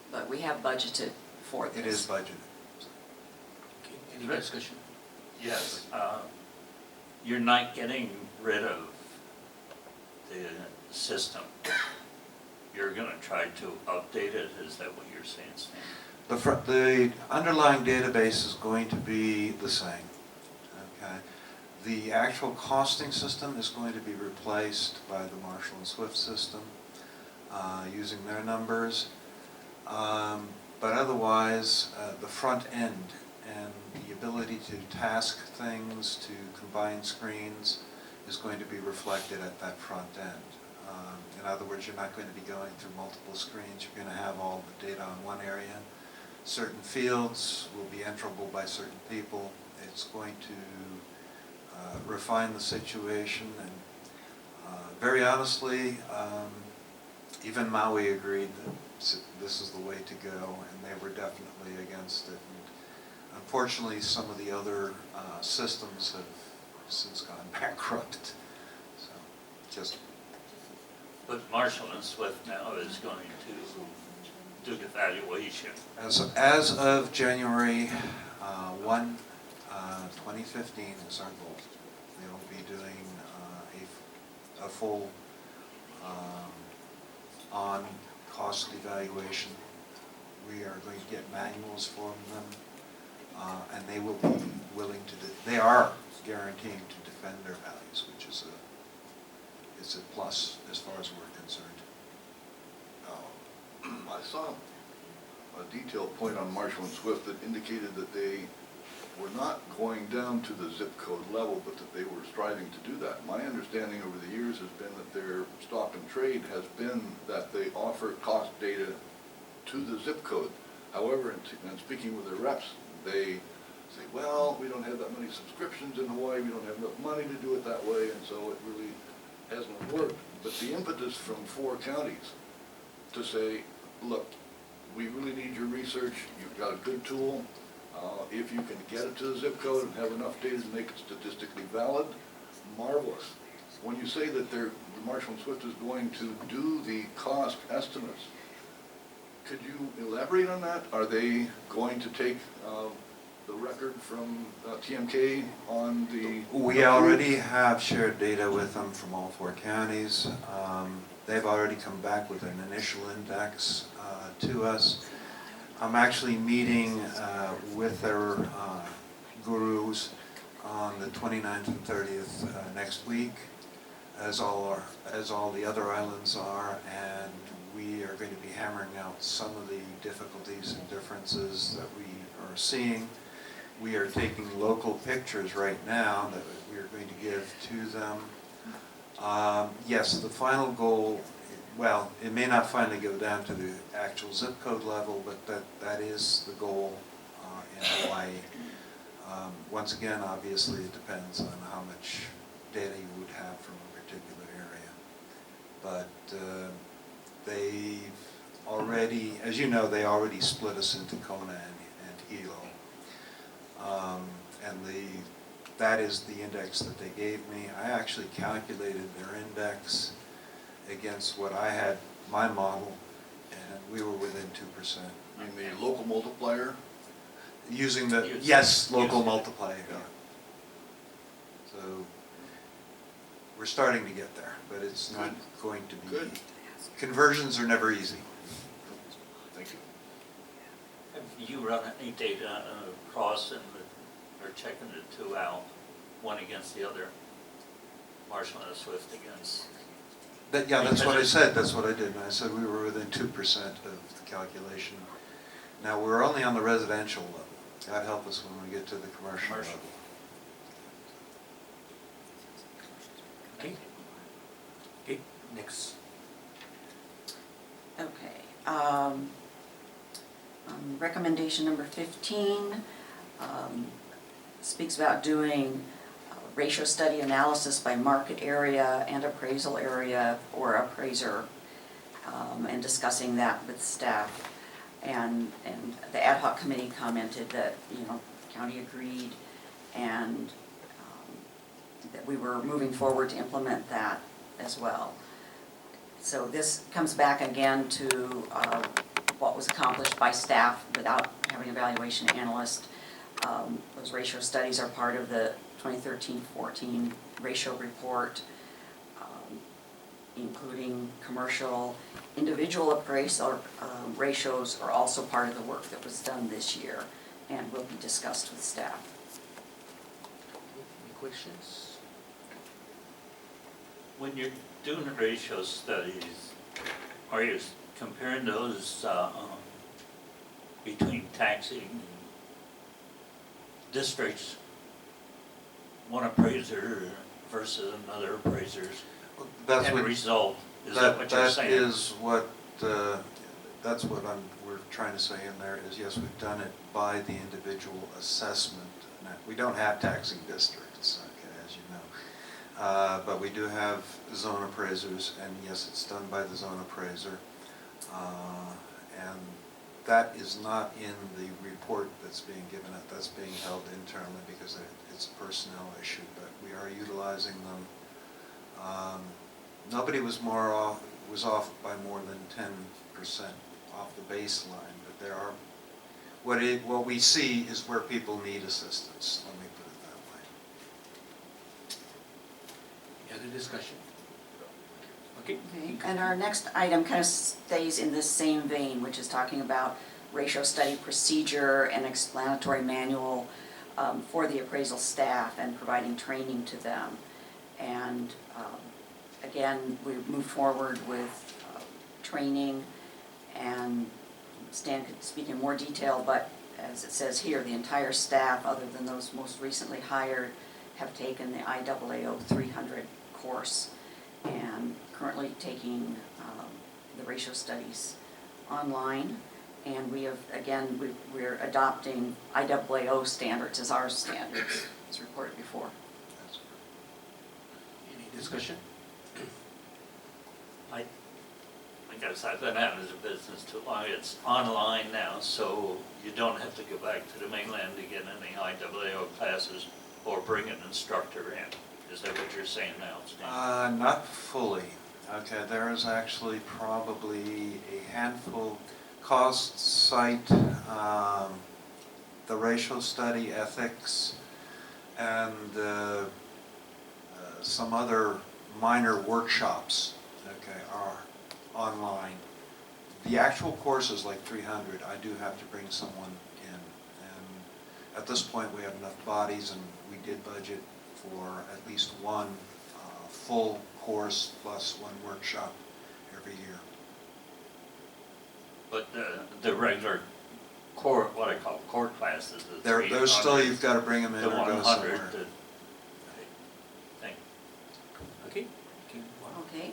But we have budgeted for this. It is budgeted. Okay, any discussion? Yes, you're not getting rid of the system. You're going to try to update it, is that what you're saying, Stan? The underlying database is going to be the same. Okay. The actual costing system is going to be replaced by the Marshall and Swift system, using their numbers. But otherwise, the front end and the ability to task things, to combine screens, is going to be reflected at that front end. In other words, you're not going to be going through multiple screens. You're going to have all the data on one area. Certain fields will be enterable by certain people. It's going to refine the situation. And very honestly, even Maui agreed that this is the way to go, and they were definitely against it. And unfortunately, some of the other systems have since gone bankrupt. So, just. But Marshall and Swift now is going to do the evaluation. As of January 1, 2015 is our goal. They will be doing a full on cost evaluation. We are going to get manuals from them, and they will be willing to. They are guaranteeing to defend their values, which is a plus as far as we're concerned. I saw a detailed point on Marshall and Swift that indicated that they were not going down to the zip code level, but that they were striving to do that. My understanding over the years has been that their stock and trade has been that they offer cost data to the zip code. However, in speaking with their reps, they say, well, we don't have that many subscriptions in Hawaii, we don't have enough money to do it that way, and so it really hasn't worked. But the impetus from 4 counties to say, look, we really need your research, you've got a good tool, if you can get it to the zip code and have enough data to make it statistically valid, marvelous. When you say that Marshall and Swift is going to do the cost estimates, could you elaborate on that? Are they going to take the record from TMK on the... We already have shared data with them from all 4 counties. They've already come back with an initial index to us. I'm actually meeting with their gurus on the 29th and 30th next week as all the other islands are, and we are going to be hammering out some of the difficulties and differences that we are seeing. We are taking local pictures right now that we are going to give to them. Yes, the final goal, well, it may not finally go down to the actual zip code level, but that is the goal in Hawaii. Once again, obviously, it depends on how much data you would have from a particular area. But they've already, as you know, they already split us into Kona and Hilo. And that is the index that they gave me. I actually calculated their index against what I had, my model, and we were within 2%. I mean, the local multiplier, Using the, Use- yes, local use- multiplier. yeah. So we're starting to get there, but it's not going to be. Good. Conversions are never easy. Thank you. Have you run any data across and or checking the two out, one against the other? Marshall and Swift against? Yeah, that's what I Because said, that's what I did. I said we were within 2% of the calculation. Now, we're only on the residential level. God help us when we get to the commercial Commercial. level. Okay. Okay, next. Okay. Recommendation number 15 speaks about doing ratio study analysis by market area and appraisal area or appraiser, and discussing that with staff. And the ad hoc committee commented that, county agreed, and that we were moving forward to implement that as well. So this comes back again to what was accomplished by staff without having an evaluation analyst. Those ratio studies are part of the 2013-14 ratio report, including commercial. Individual appraisal ratios are also part of the work that was done this year and will be discussed with staff. Any questions? When you're doing the ratio studies, are you comparing those between taxing districts, one appraiser versus another appraiser's That's end what, result? Is that what you're saying? That is what, that's what we're trying to say in there is, yes, we've done it by the individual assessment. Now, we don't have taxing districts, okay, as you know. But we do have zone appraisers, and yes, it's done by the zone appraiser. And that is not in the report that's being given out. That's being held internally because it's a personnel issue, but we are utilizing them. Nobody was off by more than 10% off the baseline, but there are, what we see is where people need assistance, let me put it that way. Any other discussion? Okay. Okay, and our next item kind of stays in this same vein, which is talking about ratio study procedure and explanatory manual for the appraisal staff and providing training to them. And again, we move forward with training, and Stan could speak in more detail, but as it says here, the entire staff, other than those most recently hired, have taken the IAAO 300 course and currently taking the ratio studies online. And we have, again, we're adopting IAAO standards as our standards, as reported before. Any discussion? I guess I've been out of the business too long. It's online now, so you don't have to go back to the mainland to get any IAAO classes or bring an instructor in. Is that what you're saying now, Stan? Not fully. Okay, there is actually probably a handful. Cost, site, the ratio study, ethics, and some other minor workshops, okay, are online. The actual course is like 300. I do have to bring someone in. And at this point, we have enough bodies, and we did budget for at least one full course plus one workshop every year. But the regular core, what I call core classes, the Those still, 300, you've got to bring them in the or go 100, somewhere. thing. Okay, okay, wow. Okay,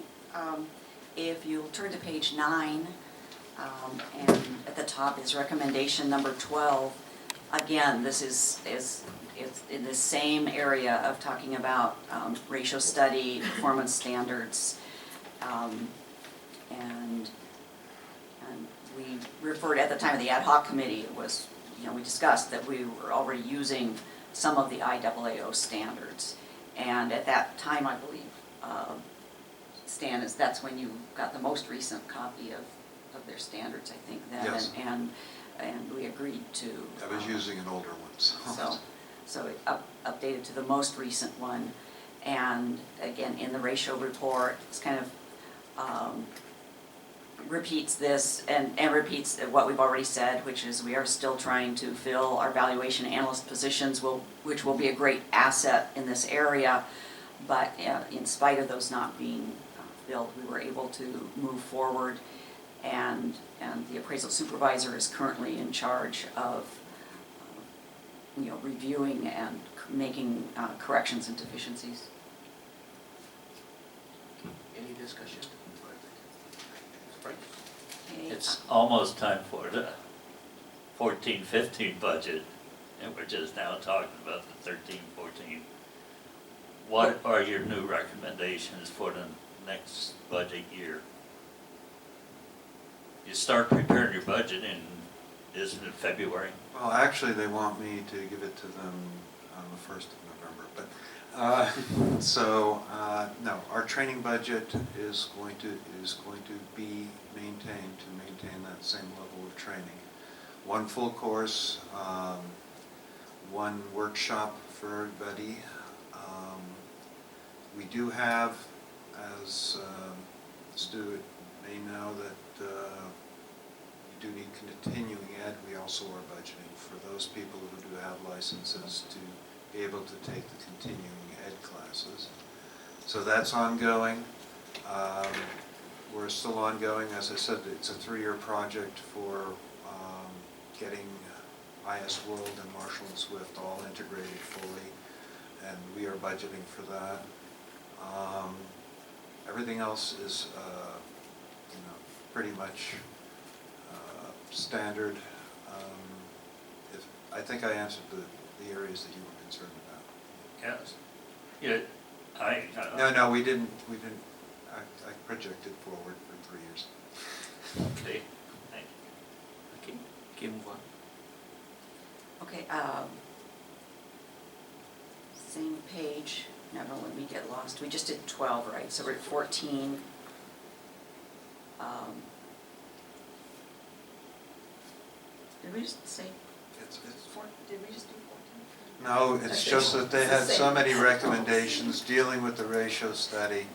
if you'll turn to page 9, and at the top is recommendation number 12. Again, this is it's in the same area of talking about ratio study, performance standards, and we referred at the time of the ad hoc committee, it was, we discussed that we were already using some of the IAAO standards. And at that time, I believe, Stan, that's when you got the most recent copy of their standards, I think, then. Yes. And we agreed to. I was using an older one, So it updated to the most recent one. And again, in the ratio report, it's kind of repeats this and repeats what we've already said, which is we are still trying to fill our valuation analyst positions, which will be a great asset in this area. But in spite of those not being filled, we were able to move forward. And the appraisal supervisor is currently in charge of reviewing and making corrections and deficiencies. Any discussion? Frank? Okay, It's almost time for the 14-15 budget, and we're just now talking about the 13-14. What are your new recommendations for the next budget year? You start preparing your budget isn't it February? Well, actually, they want me to give it to them on the 1st of November, but, no, our training budget is going to be maintained to maintain that same level of training. One full course, one workshop for everybody. We do have, as Stuart may know, that we do need continuing ed. We also are budgeting for those people who do have licenses to be able to take the continuing ed classes. So that's ongoing. We're still ongoing. As I said, it's a 3-year project for getting IS World and Marshall and Swift all integrated fully, and we are budgeting for that. Everything else is, pretty much standard. I think I answered the areas that you were concerned about. Yes. Yeah, No, we didn't. I projected forward for 3 years. Okay, thank you. Okay, okay, move on. Okay, same page. Never let me get lost. We just did 12, right? So we're at 14. Did we just say, did we just do 14? No, it's just that they had so many recommendations dealing with the ratio study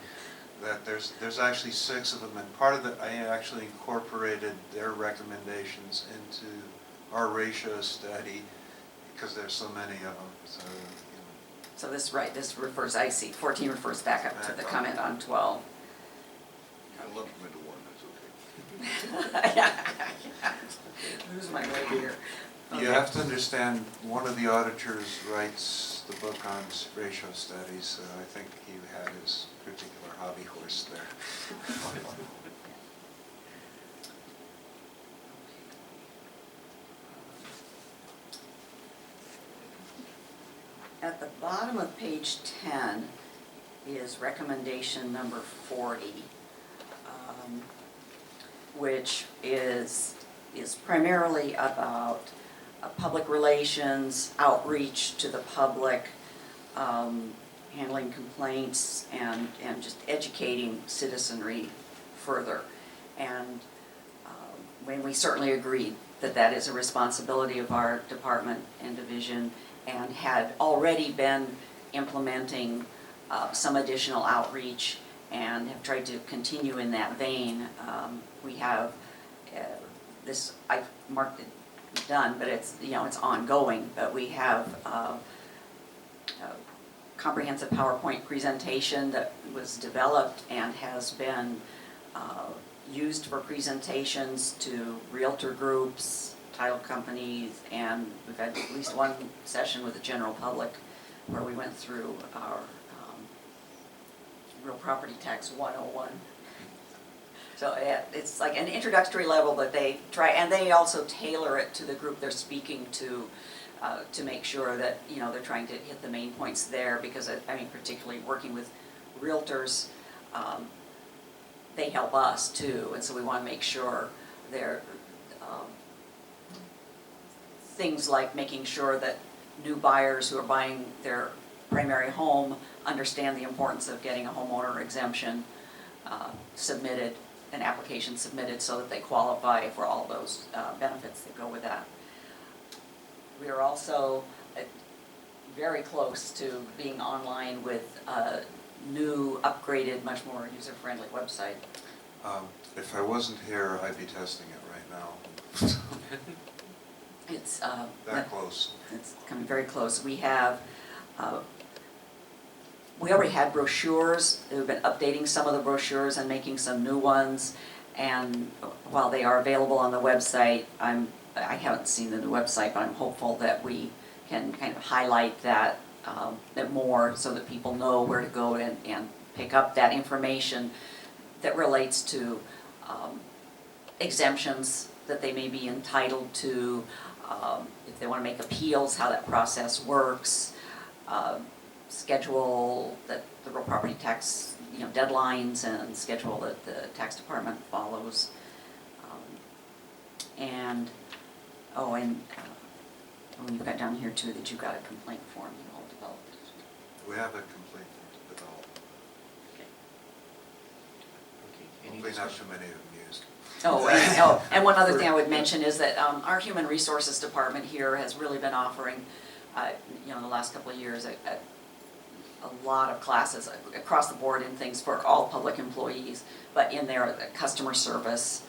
that there's actually 6 of them, and part of it, I actually incorporated their recommendations into our ratio study because there's so many of them, so, So this refers, I see, 14 refers back up to the comment on 12. I lumped them into one, that's okay. Yeah. Lose my way here. You have to understand, one of the auditors writes the book on ratio studies, so I think he had his particular hobby horse there. At the bottom of page 10 is recommendation number 40, which is primarily about public relations, outreach to the public, handling complaints, and just educating citizenry further. And when we certainly agreed that that is a responsibility of our department and division, and had already been implementing some additional outreach and have tried to continue in that vein. We have this, I've marked it done, but it's, it's ongoing, but we have comprehensive PowerPoint presentation that was developed and has been used for presentations to realtor groups, title companies, and we've had at least one session with the general public where we went through our real property tax 101. So yeah, it's like an introductory level, but they try, and they also tailor it to the group they're speaking to make sure that, you know, they're trying to hit the main points there, because I mean, particularly working with realtors, they help us too, and so we want to make sure they're, things like making sure that new buyers who are buying their primary home understand the importance of getting a homeowner exemption submitted, an application submitted so that they qualify for all those benefits that go with that. We are also very close to being online with a new, upgraded, much more user-friendly website. If I wasn't here, I'd be testing it right now. It's That close. It's coming very close. We have, we already had brochures. We've been updating some of the brochures and making some new ones. And while they are available on the website, I haven't seen the new website, but I'm hopeful that we can kind of highlight that more so that people know where to go and pick up that information that relates to exemptions that they may be entitled to, if they want to make appeals, how that process works, schedule that the real property tax, you know, deadlines and schedule that the tax department follows. You've got down here too that you've got a complaint form you all developed. We have a complaint developed. Any Hopefully not discussion? too many of them used. And one other thing I would mention is that our Human Resources Department here has really been offering, you know, in the last couple of years, a lot of classes across the board and things for all public employees, but in their customer service,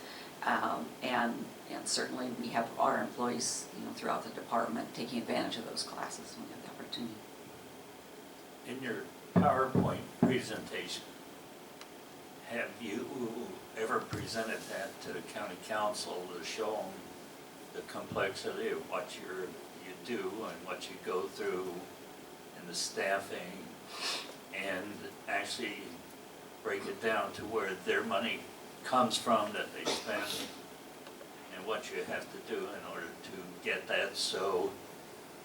and certainly we have our employees, you know, throughout the department taking advantage of those classes when we have the opportunity. In your PowerPoint presentation, have you ever presented that to the county council to show them the complexity of what you do and what you go through and the staffing, and actually break it down to where their money comes from that they spend and what you have to do in order to get that, so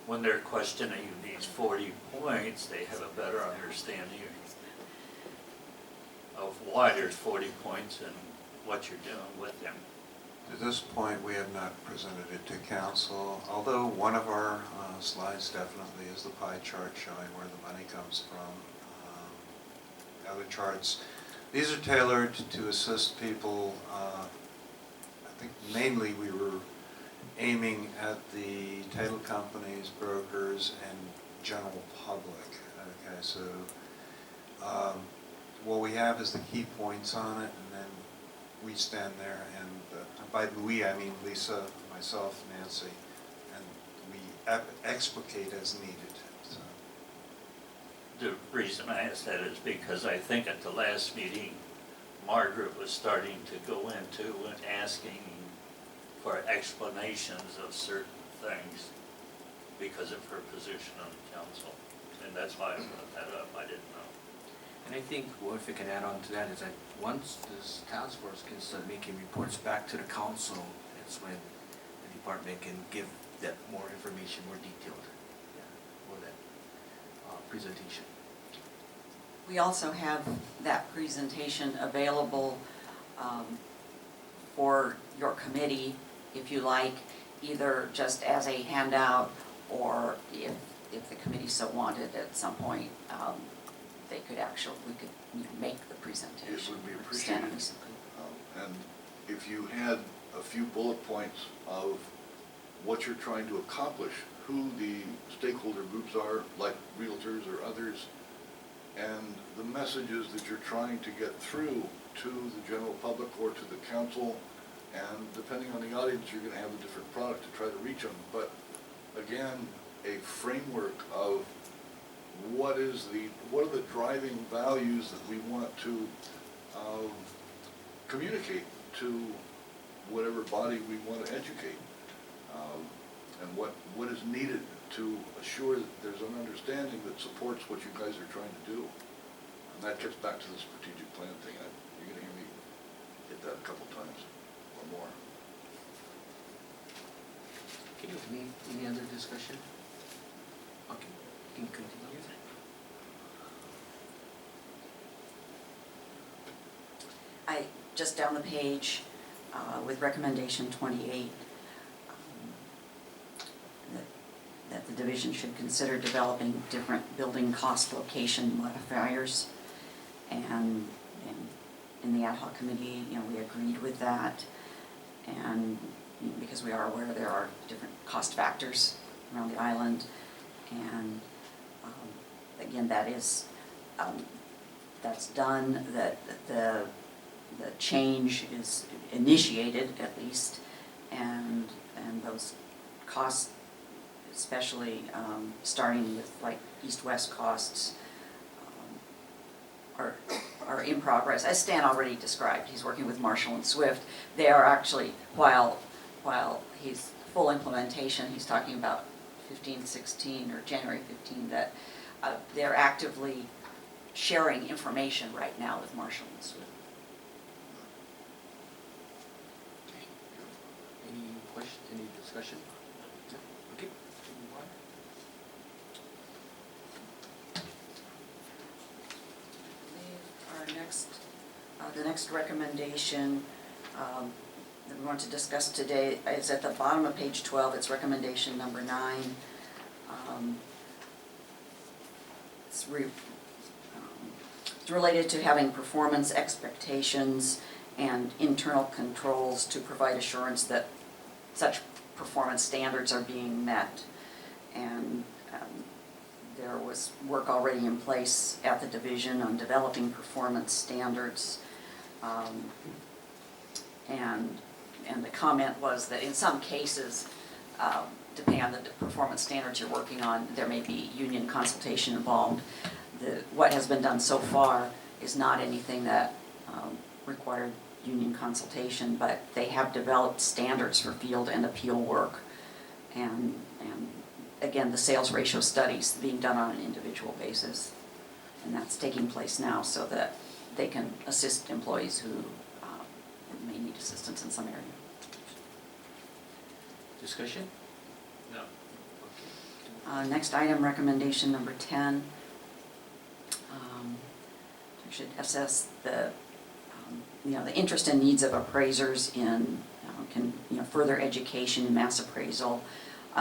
when they're questioning these 40 points, they have a better understanding of why there's 40 points and what you're doing with them. To this point, we have not presented it to council, although one of our slides definitely is the pie chart showing where the money comes from. The other charts, these are tailored to assist people. I think mainly we were aiming at the title companies, brokers, and general public. Okay, so what we have is the key points on it, and then we stand there, and by we I mean Lisa, myself, Nancy, and we explicate as needed. So. The reason I ask that is because I think at the last meeting, Margaret was starting to go into and asking for explanations of certain things because of her position on the council. And that's why I brought that up. I didn't know. And I think, well, if we can add on to that, is that once this task force can start making reports back to the council, that's when the department can give that more information, more detailed, for that presentation. We also have that presentation available for your committee, if you like, either just as a handout, or if the committee so wanted at some point, they could we could, you know, make the presentation. It would be stand appreciated. up. And if you had a few bullet points of what you're trying to accomplish, who the stakeholder groups are, like realtors or others, and the messages that you're trying to get through to the general public or to the council, and depending on the audience, you're going to have a different product to try to reach them. But again, a framework of what what are the driving values that we want to communicate to whatever body we want to educate? And what is needed to assure that there's an understanding that supports what you guys are trying to do? And that gets back to the strategic plan thing. You're going to hear me hit that a couple times or more. Okay, any other discussion? Okay, can you continue? Just down the page, with recommendation 28, that the division should consider developing different building cost location modifiers. And in the ad hoc committee, we agreed with that. And because we are aware there are different cost factors around the island. And again, that's done, that the change is initiated at least, and those costs, especially starting with like east-west costs, are in progress. As Stan already described, he's working with Marshall and Swift. They are actually, while he's full implementation, he's talking about 15-16 or January 15, that they're actively sharing information right now with Marshall and Swift. Okay. Any question, any discussion? No? Okay, move on. The next recommendation that we want to discuss today is at the bottom of page 12. It's recommendation number 9. It's related to having performance expectations and internal controls to provide assurance that such performance standards are being met. And there was work already in place at the division on developing performance standards. And the comment was that in some cases, depending on the performance standards you're working on, there may be union consultation involved. What has been done so far is not anything that required union consultation, but they have developed standards for field and appeal work. And again, the sales ratio studies being done on an individual basis. And that's taking place now so that they can assist employees who may need assistance in some area. Discussion? No. Okay. Next item, recommendation number 10. We should assess the interest and needs of appraisers in further education and mass appraisal.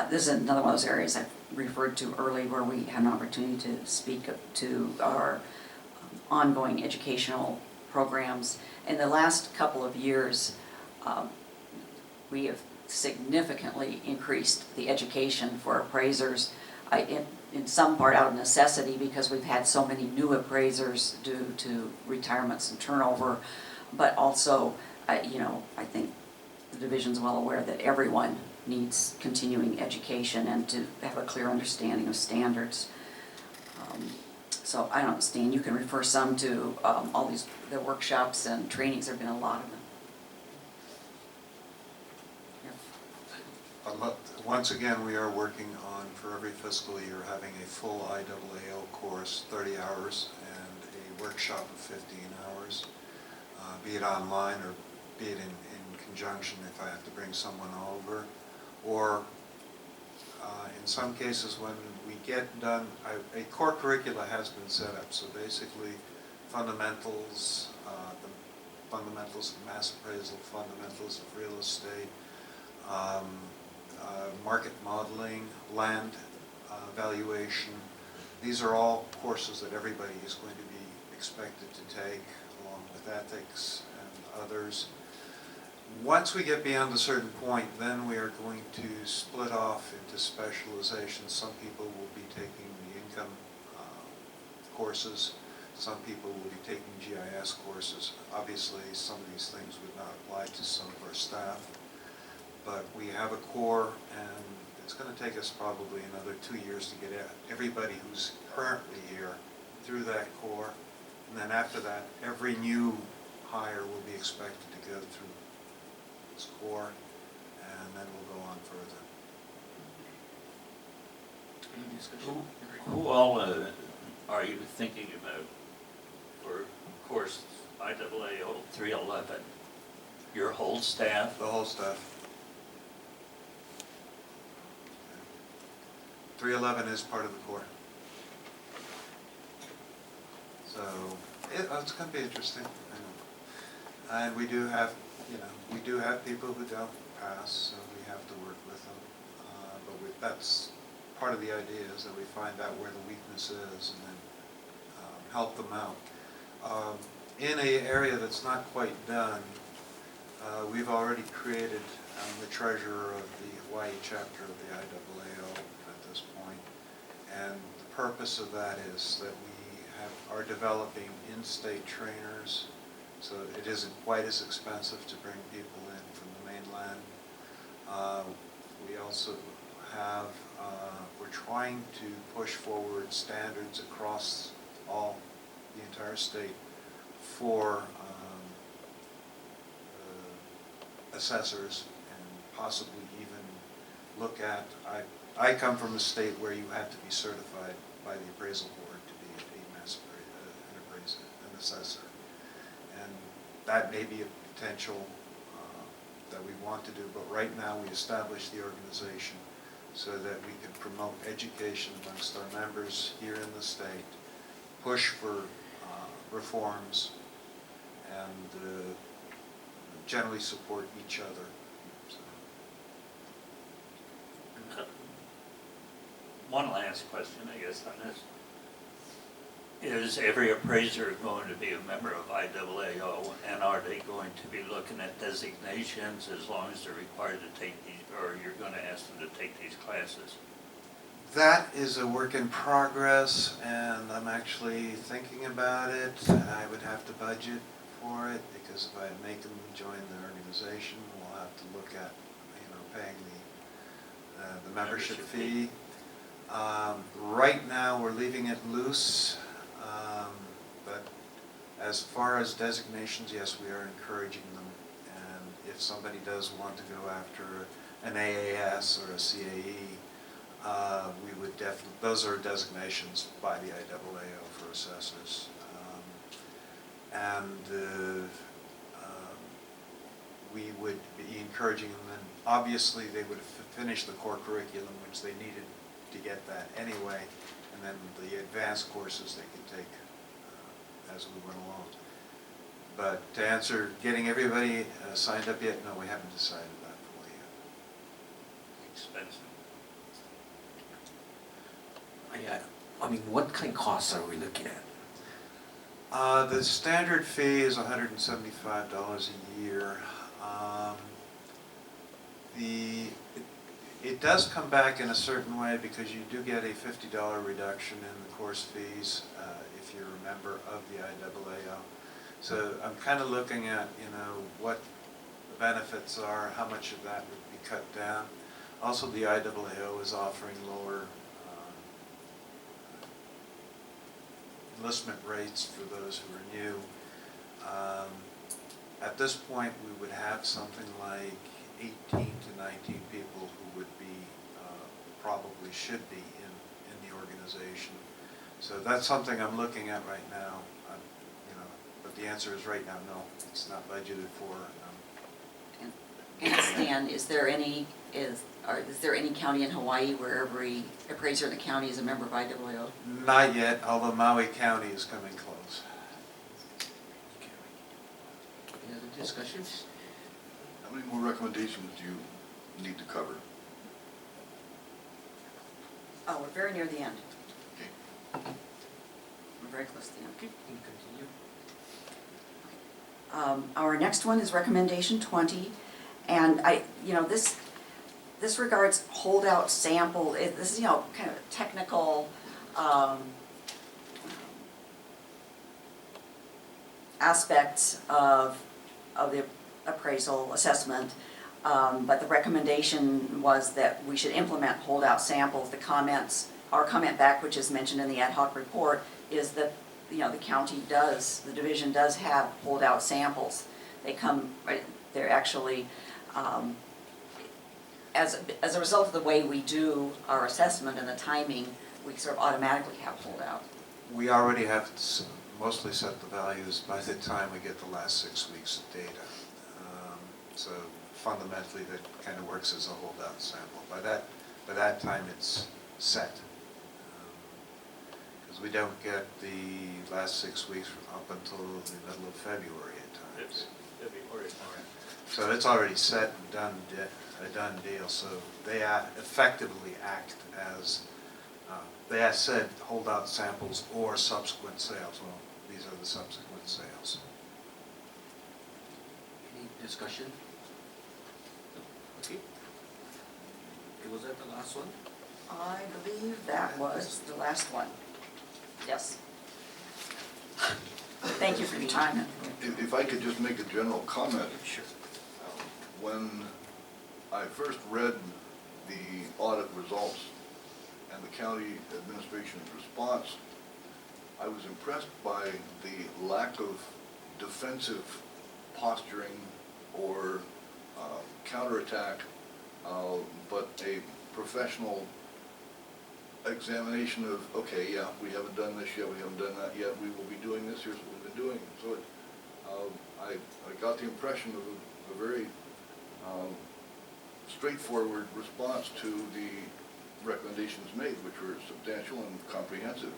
This is another one of those areas I've referred to early where we had an opportunity to speak to our ongoing educational programs. In the last couple of years, we have significantly increased the education for appraisers, in some part out of necessity because we've had so many new appraisers due to retirements and turnover, but also, I think the division's well aware that everyone needs continuing education and to have a clear understanding of standards. So I don't know, Stan, you can refer some to all the workshops and trainings. There have been a lot of them. Once again, we are working on, for every fiscal year, having a full IAAO course, 30 hours, and a workshop of 15 hours, be it online or be it in conjunction if I have to bring someone over. Or in some cases when we get done, a core curricula has been set up. So basically fundamentals, the fundamentals of mass appraisal, fundamentals of real estate, market modeling, land valuation. These are all courses that everybody is going to be expected to take, along with ethics and others. Once we get beyond a certain point, then we are going to split off into specializations. Some people will be taking the income courses. Some people will be taking GIS courses. Obviously, some of these things would not apply to some of our staff. But we have a core, and it's gonna take us probably another 2 years to get everybody who's currently here through that core. And then after that, every new hire will be expected to go through this core, and then we'll go on further. Any discussion? Who all are you thinking about for course IAAO 311? Your whole staff? The whole staff. 311 is part of the core. So it's going to be interesting. I know. And we do have, we do have people who don't pass, so we have to work with them. That's part of the idea, is that we find out where the weakness is and then help them out. In an area that's not quite done, we've already created the treasurer of the Hawaii chapter of the IAAO at this point. And the purpose of that is that we are developing in-state trainers, so it isn't quite as expensive to bring people in from the mainland. We also have, we're trying to push forward standards across the entire state for assessors, and possibly even look at, I come from a state where you had to be certified by the appraisal board to be an assessor. And that may be a potential that we want to do, but right now we establish the organization so that we can promote education amongst our members here in the state, push for reforms, and generally support each other. So. One last question, I guess, on this. Is every appraiser going to be a member of IAAO, and are they going to be looking at designations as long as they're required to take these, or you're going to ask them to take these classes? That is a work in progress, and I'm actually thinking about it, and I would have to budget for it, because if I make them join the organization, we'll have to look at, paying the membership fee. Right now, we're leaving it loose, but as far as designations, yes, we are encouraging them. And if somebody does want to go after an AAS or a CAE, we would definitely, those are designations by the IAAO for assessors. We would be encouraging them, and obviously they would finish the core curriculum, which they needed to get that anyway, and then the advanced courses they could take as we went along. But to answer, getting everybody signed up yet, no, we haven't decided that fully yet. Expensive. Yeah, I mean, what kind of costs are we looking at? The standard fee is $175 a year. It does come back in a certain way, because you do get a $50 reduction in the course fees if you're a member of the IAAO. So I'm kind of looking at, what the benefits are, how much of that would be cut down. Also, the IAAO is offering lower enlistment rates for those who are new. At this point, we would have something like 18 to 19 people who would be, probably should be in the organization. So that's something I'm looking at right now. But the answer is right now, no, it's not budgeted for. And Stan, is there any county in Hawaii where every appraiser in the county is a member of IAAO? Not yet, although Maui County is coming close. Any other discussions? How many more recommendations do you need to cover? Oh, we're very near the end. Okay. We're very close to the end. Okay, we can continue. Our next one is recommendation 20, and this regards holdout sample. This is, kind of technical aspects of the appraisal assessment. But the recommendation was that we should implement holdout samples. Our comment back, which is mentioned in the ad hoc report, is that, the county does, the division does have holdout samples. They come, they're actually, as a result of the way we do our assessment and the timing, we sort of automatically have holdout. We already have mostly set the values by the time we get the last 6 weeks of data. So fundamentally, that kind of works as a holdout sample. By that time, it's set. Because we don't get the last 6 weeks up until the middle of February at times. So it's already set and a done deal. So they effectively act as, they have said holdout samples or subsequent sales. Well, these are the subsequent sales. Any discussion? No? Okay. Was that the last one? I believe that was the last one. Yes. Thank you for your time. If I could just make a general comment. Sure. When I first read the audit results and the county administration's response, I was impressed by the lack of defensive posturing or counterattack, but a professional examination of, okay, yeah, we haven't done this yet, we haven't done that yet, we will be doing this, here's what we've been doing. So I got the impression of a very straightforward response to the recommendations made, which were substantial and comprehensive.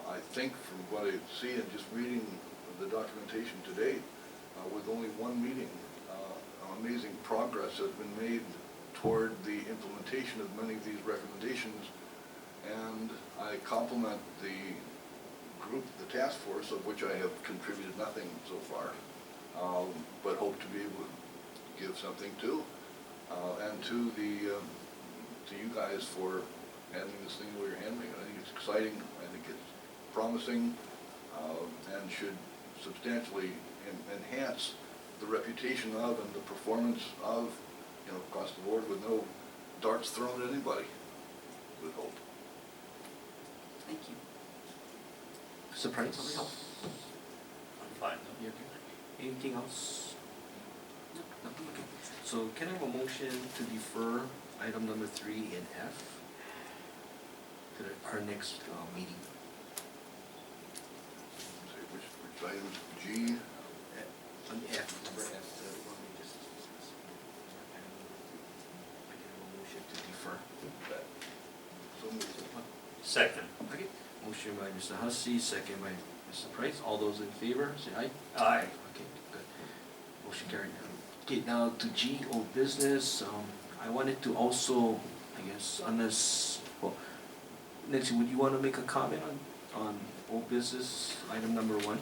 I think from what I see and just reading the documentation to date, with only one meeting, amazing progress has been made toward the implementation of many of these recommendations, and I compliment the group, the task force, of which I have contributed nothing so far, but hope to be able to give something to, and to you guys for handling this thing the way you're handling it. I think it's exciting, I think it's promising, and should substantially enhance the reputation of and the performance of, across the board, with no darts thrown at anybody, with hope. Thank you. Surprise? Somebody else? I'm fine. You okay? Anything else? No. Okay. So can I have a motion to defer item number 3 in F to our next meeting? Say which items, G? On F, number F, the one we just discussed. I can have a motion to defer. So moved. Second. Okay, motion by Mr. Hussey, second by Mr. Price. All those in favor, say aye. Aye. Okay, good. Motion carried. Okay, now to G, old business. I wanted to also, I guess, Nancy, would you want to make a comment on old business, item number 1?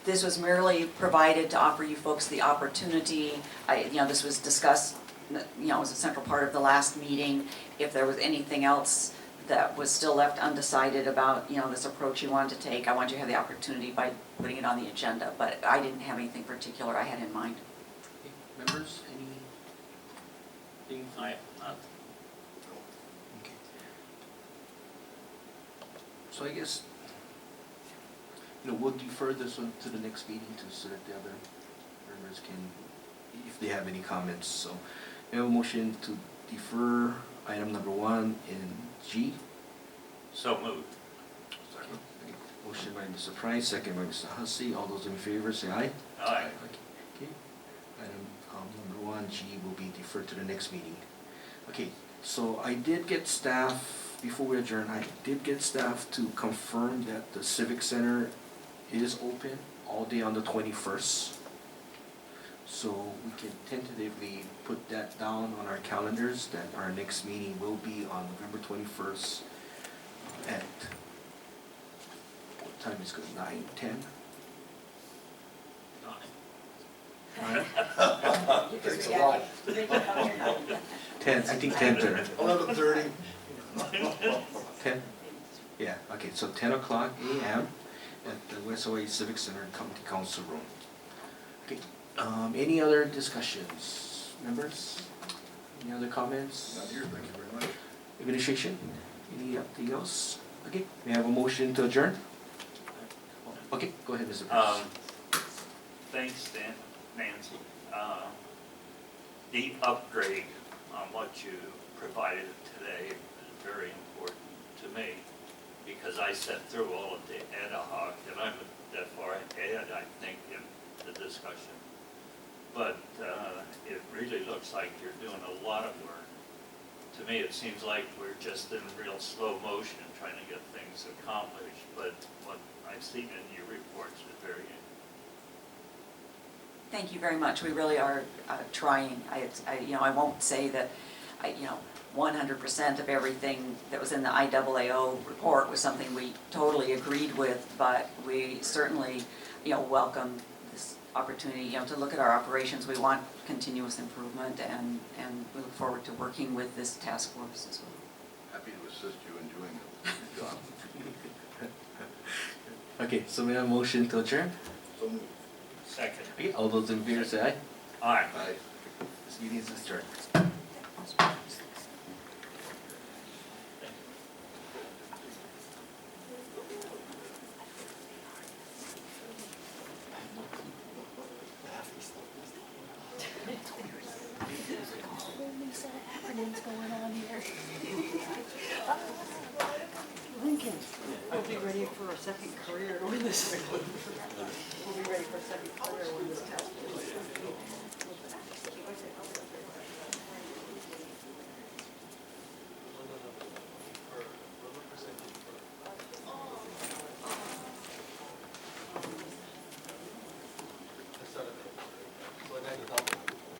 This was merely provided to offer you folks the opportunity. This was discussed, it was a central part of the last meeting. If there was anything else that was still left undecided about, this approach you wanted to take, I want you to have the opportunity by putting it on the agenda. But I didn't have anything particular I had in mind. Okay, members, anything? Aye. Okay. So I guess, we'll defer this one to the next meeting so that the other members can, if they have any comments. So we have a motion to defer item number 1 in G. So moved. Okay. Motion by Mr. Price, second by Mr. Hussey. All those in favor say aye. Aye. Okay. Item number 1G will be deferred to the next meeting. Okay, so I did get staff, before we adjourn, I did get staff to confirm that the Civic Center is open all day on the 21st. So we can tentatively put that down on our calendars, that our next meeting will be on November 21st at, what time is good, 9, 10? 9? Thanks a lot. 10, I think 10:30. 11:30. 10? Yeah, okay, so 10 o'clock a.m. at the West Hawaii Civic Center County Council Room. Okay, Any other discussions, members? Any other comments? Not here, thank you very much. Administration, anything else? Okay, may I have a motion to adjourn? Okay, go ahead, Mr. Bruce. Thanks, Nancy. The upgrade on what you provided today is very important to me because I sat through all of the ad hoc and I'm that far ahead, I think, in the discussion. But it really looks like you're doing a lot of work. To me, it seems like we're just in real slow motion trying to get things accomplished, but what I've seen in your reports is very Thank you very much. We really are trying. I won't say that, 100% of everything that was in the IAAO report was something we totally agreed with, but we certainly, welcome this opportunity, to look at our operations. We want continuous improvement, and we look forward to working with this task force as well. Happy to assist you in doing your job. Okay, so may I have a motion to adjourn? So moved. second. Okay, all those in favor say aye. Aye. Aye. This meeting is adjourned. Whole new set of acronyms going on here. Lincoln, I'll be ready for a second career doing this.